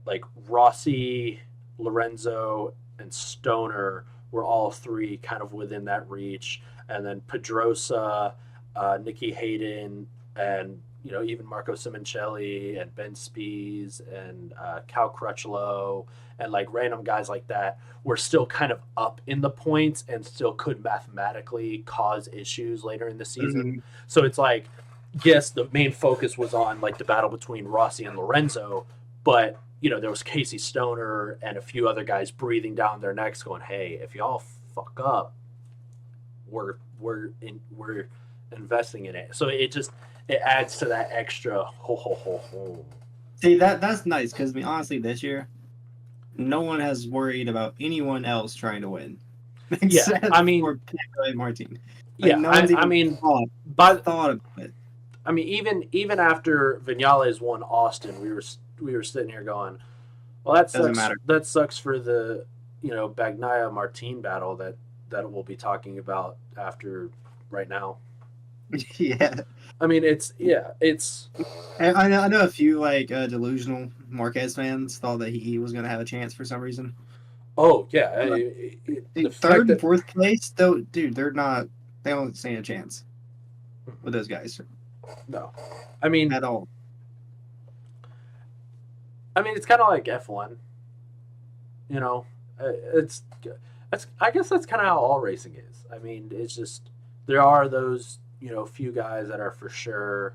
like Rossi, Lorenzo, and Stoner were all 3 kind of within that reach, and then Pedrosa, Nicky Hayden, and you know even Marco Simoncelli and Ben Spies and Cal Crutchlow and like random guys like that were still kind of up in the points and still could mathematically cause issues later in the season. So it's like, yes, the main focus was on like the battle between Rossi and Lorenzo, but you know there was Casey Stoner and a few other guys breathing down their necks, going, "Hey, if y'all fuck up, we're investing in it." So it adds to that extra ho. See, that's nice because I mean, honestly, this year, no one has worried about anyone else trying to win. Yeah, I mean, for Pecco and Martin. Like, yeah, no I mean, thought of it. I mean, even after Vinales won Austin, we were sitting here going, well, that sucks. That sucks for the you know Bagnaia Martin battle that we'll be talking about after right now. Yeah, I mean it's. I know a few like delusional Marquez fans thought that he was going to have a chance for some reason. Oh yeah, the 3rd and 4th place though, dude, they don't stand a chance with those guys. No, I mean at all. I mean it's kind of like F1. You know, I guess that's kind of how all racing is. I mean, it's just there are those a few guys that are for sure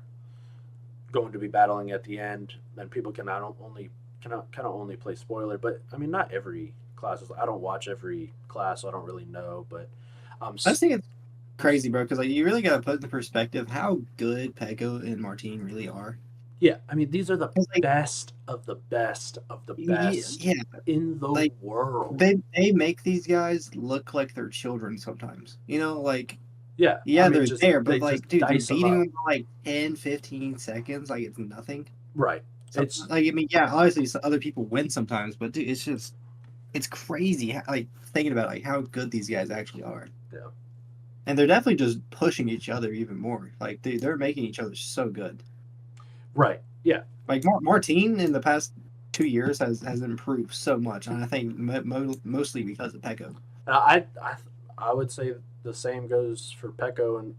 going to be battling at the end. Then people can not only kind of only play spoiler, but I mean not every class is. I don't watch every class, so I don't really know. But I just think it's crazy, bro, because like you really got to put into perspective how good Pecco and Martin really are. yeah, I mean these are the 'Cause, like, best of the best of the best yeah, in the like world. they make these guys look like they're children sometimes. Like Yeah, I yeah, mean they're just there, they but just like, dude, they're dice them beating up. them in like 10, 15 seconds, like it's nothing. Right. So It's like, I mean, yeah, obviously other people win sometimes, but dude, it's crazy like thinking about like how good these guys actually are. yeah. And they're definitely just pushing each other even more. Like they're making each other so good. Right. Yeah. Like Martin in the past 2 years has improved so much, and I think mostly because of Pecco. I would say the same goes for Pecco and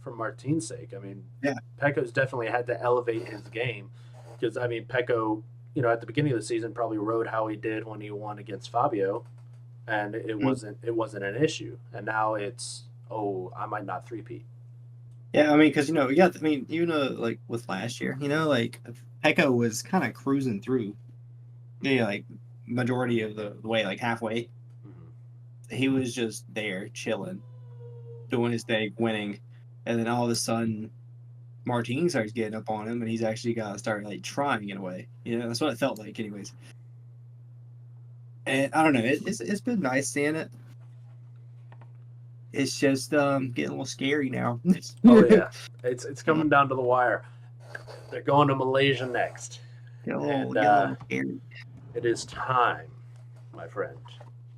for Martin's sake. I mean, Yeah. Pecco's definitely had to elevate his game because I mean Pecco, at the beginning of the season probably rode how he did when he won against Fabio, and it wasn't an issue. And now it's I might not three-peat. Yeah, I mean, because yeah, I mean, even like with last year, like Pecco was kind of cruising through, like majority of the way, like halfway. Mm-hmm. He was just there chilling, doing his thing, winning, and then all of a sudden, Martin starts getting up on him, and he's actually got to start like trying in a way. That's what it felt like, anyways. And I don't know, it's been nice seeing it. It's just getting a little scary now. Oh yeah, it's coming down to the wire. They're going to Malaysia next, and get a little scary. it is time, my friend,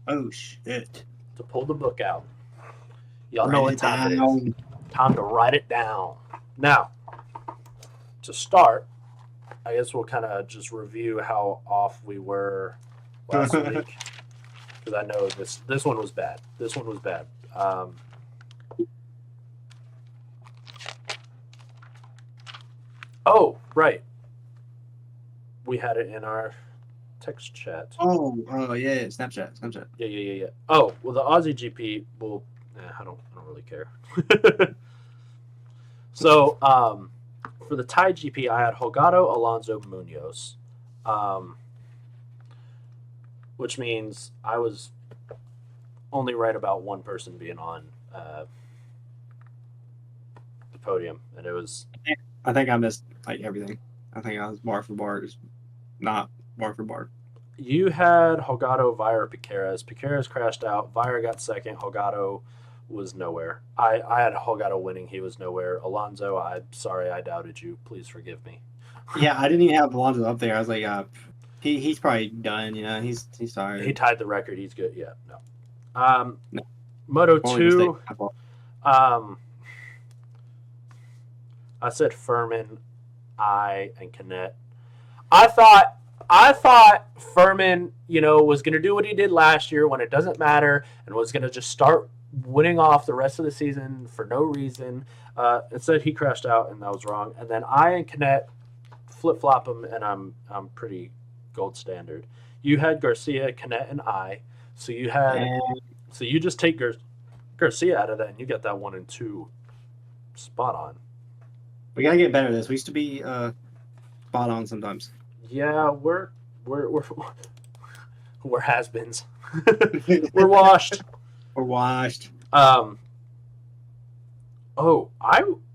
Oh shit! to pull the book out. Y'all Write know what it time it down. is. Time to write it down. Now, to start, I guess we'll kind of just review how off we were last week because I know this one was bad. This one was bad. Oh, right. We had it in our text chat. Oh yeah, Snapchat. Yeah. Oh, well, the Aussie GP. Well, I don't really care. So, for the Thai GP, I had Holgado, Alonso, Munoz, which means I was only right about one person being on the podium, and it was. I think I missed like everything. I think I was bar for bar, just not bar for bar. You had Holgado, Vire, Piqueras. Piqueras crashed out. Vire got second. Holgado was nowhere. I had Holgado winning. He was nowhere. Alonso, I'm sorry I doubted you. Please forgive me. Yeah, I didn't even have Alonso up there. I was like, he's probably done. He's tired. He tied the record. He's good. Yeah, no. No. Moto Only 2. mistake. I said Furman, and Canet. I thought Furman, was going to do what he did last year when it doesn't matter and was going to just start winning off the rest of the season for no reason. Instead, he crashed out, and that was wrong. And then I and Canet flip-flop him, and I'm pretty gold standard. You had Garcia, Canet, and I. So you just take Garcia out of that, and you get that 1 and 2 spot on. We gotta get better at this. We used to be spot on sometimes. Yeah, we're has-beens. We're washed. We're washed. I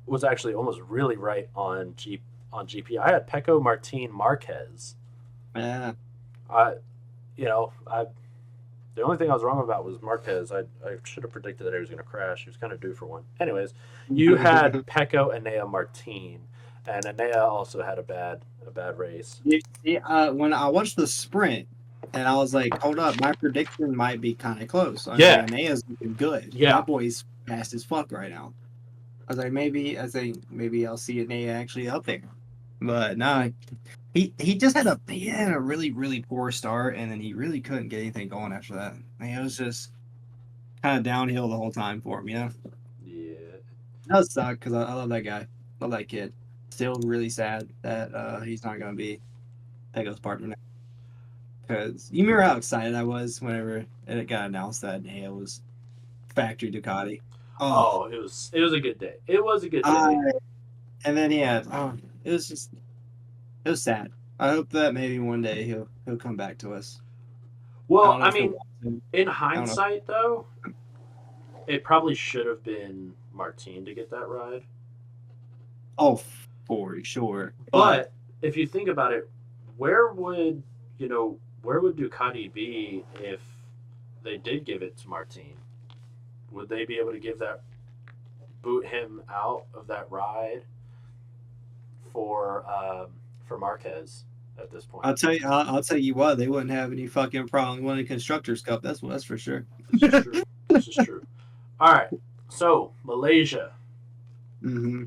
was actually almost really right on GP. I had Pecco, Martin, Marquez. Yeah. The only thing I was wrong about was Marquez. I should have predicted that he was going to crash. He was kind of due for one. Anyways, you had Pecco, Enea, Martin, and Enea also had a bad race. Yeah, when I watched the sprint, and I was like, hold up, my prediction might be kind of close. Yeah. Like, Enea's looking good. Yeah. That boy's fast as fuck right now. I was like, maybe I'll see Enea actually up there. But no, he just had a really, really poor start, and then he really couldn't get anything going after that. It was just kind of downhill the whole time for him, Yeah. That does suck because I love that guy. Love that kid. Still really sad that he's not going to be Pecco's partner now. Because you remember how excited I was whenever it got announced that Enea was factory Ducati. Oh, Oh, it was a good day. It was a good I day. and then it was just it was sad. I hope that maybe one day he'll come back to us. I Well, don't know I if he'll mean, want to. in I don't know. hindsight, though, it probably should have been Martine to get that ride. Oh, for sure. But But if you think about it, where would where would Ducati be if they did give it to Martine? Would they be able to boot him out of that ride for Marquez at this point? I'll tell you what, they wouldn't have any fucking problem winning Constructors Cup. That's for sure. This is true. This is true. All right. So Malaysia hmm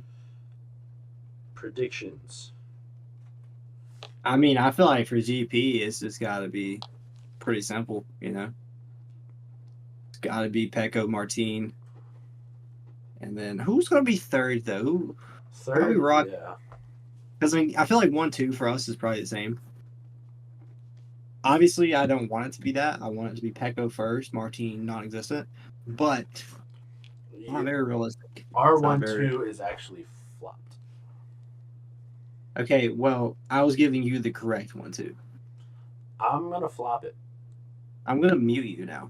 predictions. I mean, I feel like for GP, it's just got to be pretty simple. It's got to be Pecco, Martin, and then who's going to be third though? Who we Third, rock? yeah. Because I mean, I feel like 1, 2 for us is probably the same. Obviously, I don't want it to be that. I want it to be Pecco first, Martin non-existent, but it's not very realistic. R It's not one very. two is actually flopped. Okay, well, I was giving you the correct 1, 2. I'm gonna flop it. I'm gonna mute you now.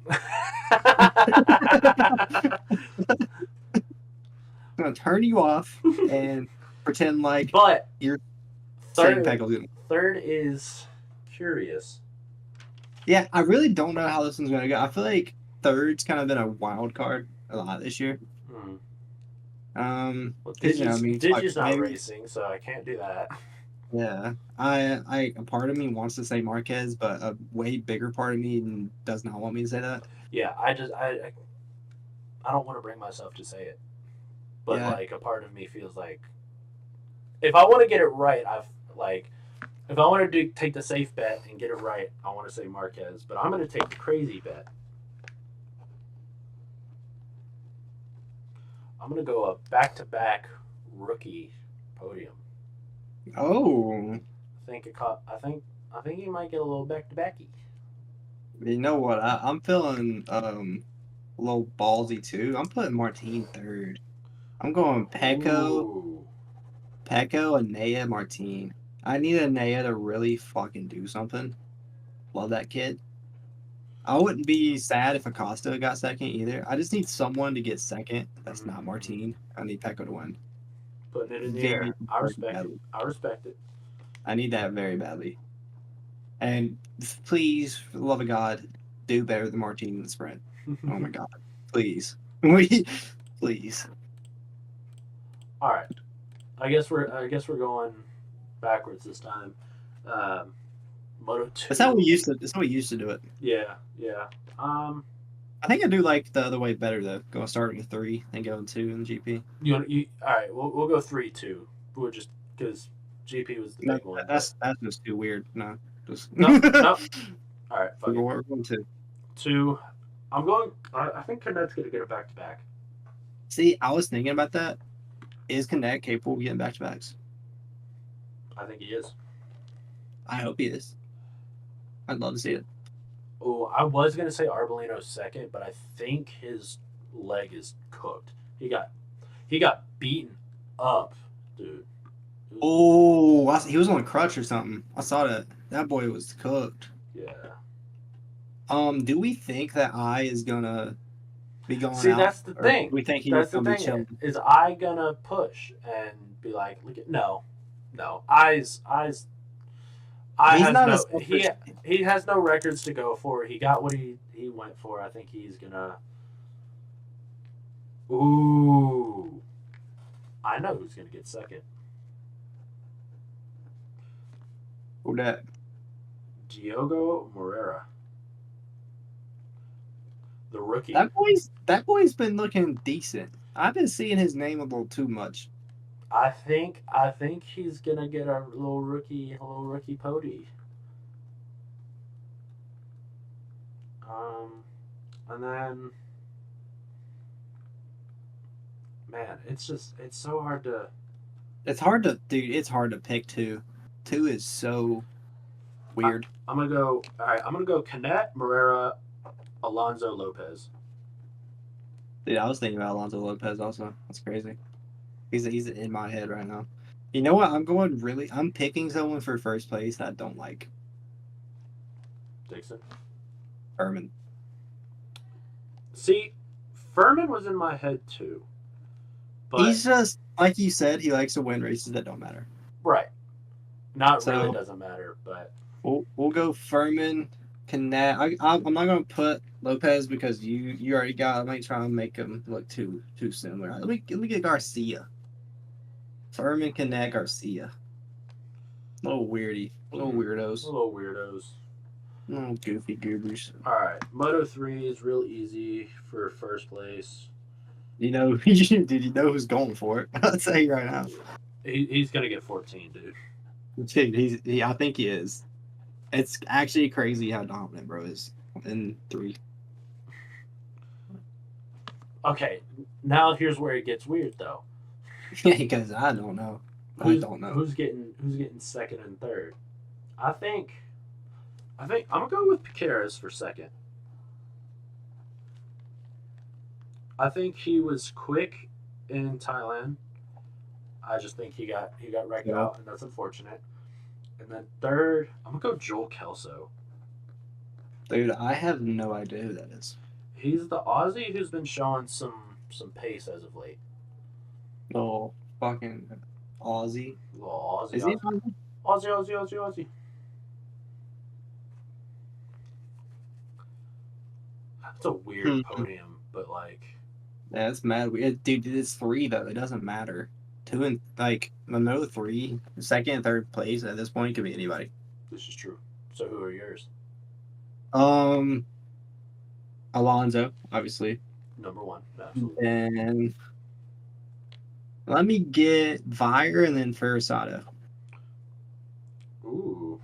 I'm gonna turn you off and pretend like But you're saying third, Pecco's gonna. third is curious. Yeah, I really don't know how this one's gonna go. I feel like third's kind of been a wild card a lot this year. Hmm. Well, 'Cause, I mean, Digi's not maybe racing, so I can't do that. yeah. A part of me wants to say Marquez, but a way bigger part of me does not want me to say that. Yeah, I don't want to bring myself to say it, but Yeah, like a part of me feels like if I want to get it right, if I want to take the safe bet and get it right, I want to say Marquez, but I'm going to take the crazy bet. I'm going to go a back-to-back rookie podium. oh, I think he might get a little back-to-backy. you know what? I'm feeling a little ballsy too. I'm putting Martin third. I'm going Ooh. Pecco, and Nea Martin. I need a Nea to really fucking do something. Love that kid. I wouldn't be sad if Acosta got second either. I just need someone to get second. That's not Mm, Martin. I need Pecco to win. putting it in the Very, air. I very respect it. badly. I respect it. I need that very badly. And please, for the love of God, do better than Martin in the sprint. Oh my God. Please. Please. All right. I guess we're going backwards this time. Um, Moto That's how we two. used to do it. Yeah, yeah. Um, I think I do like the other way better though. Going starting with 3 and going 2 in the GP. you all right? We'll go 3-2. We'll just because GP was the No, big one, but that's just too weird. No, just no, no. All right, fuck it. we're going 2. Two. I'm going. I think Canet's gonna get a back to back. See, I was thinking about that. Is Connect capable of getting back to backs? I think he is. I hope he is. I'd love to see it. Oh, I was gonna say Arbolino second, but I think his leg is cooked. He got beaten up, dude. Oh, he was on a crutch or something. I saw that. That boy was cooked. Yeah. Do we think that I is gonna be going See, out, that's the or do thing. we think he's That's the gonna be thing. chilling? Is I gonna push and be like, look at no, no. I He's has not a no selfish. he has no records to go for. He got what he went for. I think he's gonna. Ooh, I know who's gonna get second. Who that? Diogo Moreira, the rookie. That boy's been looking decent. I've been seeing his name a little too much. I think he's gonna get a little rookie pody. Um, and then, man, it's so hard to. It's hard to, dude. It's hard to pick 2. 2 is so weird. I'm gonna go. All right, I'm gonna go Canet, Moreira, Alonso, Lopez. Dude, I was thinking about Alonso Lopez also. That's crazy. He's in my head right now. You know what? I'm picking someone for first place that I don't like. Dixon. Herman. See, Furman was in my head too. But He's just, like you said, he likes to win races that don't matter. right. Not So, really doesn't matter, but we'll go Furman, Canet. I'm not gonna put Lopez because you already got. I might try and make him look too similar. Let me get Garcia. Furman, Canet, Garcia. Little weirdos. little weirdos. Little goofy goobers. All right, Moto 3 is real easy for first place. You know, did you know who's going for it? I'll tell you right now. He's gonna get 14, dude. Dude, I think he is. It's actually crazy how dominant bro is in 3. Okay, now here's where it gets weird though. Because I don't know. Who's getting second and third. I think I'm gonna go with Piqueras for second. I think he was quick in Thailand. I just think he got wrecked out, and that's unfortunate. And then third, I'm gonna go Joel Kelso. Dude, I have no idea who that is. He's the Aussie who's been showing some pace as of late. Little fucking Aussie. Little Aussie. Is he Aussie. It's a weird podium, but like. Yeah, that's mad weird. Dude, it's 3 though. It doesn't matter. 2 and another 3, second and third place at this point could be anybody. This is true. So who are yours? Alonso, obviously. Number 1, absolutely. And let me get Vire and then Ferrasado. Ooh.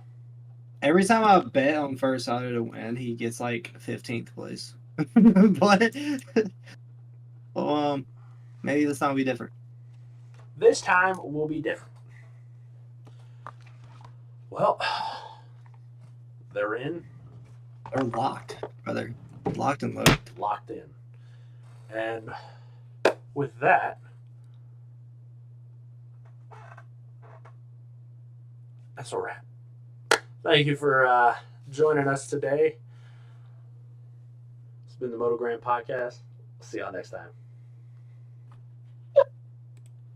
Every time I bet on Ferrasado to win, he gets like 15th place. But maybe this time will be different. This time will be different. Well, they're in. They're locked, brother. Locked and loaded. Locked in. And with that, that's a wrap. Thank you for joining us today. It's been the MotoGrandPodcast. See y'all next time.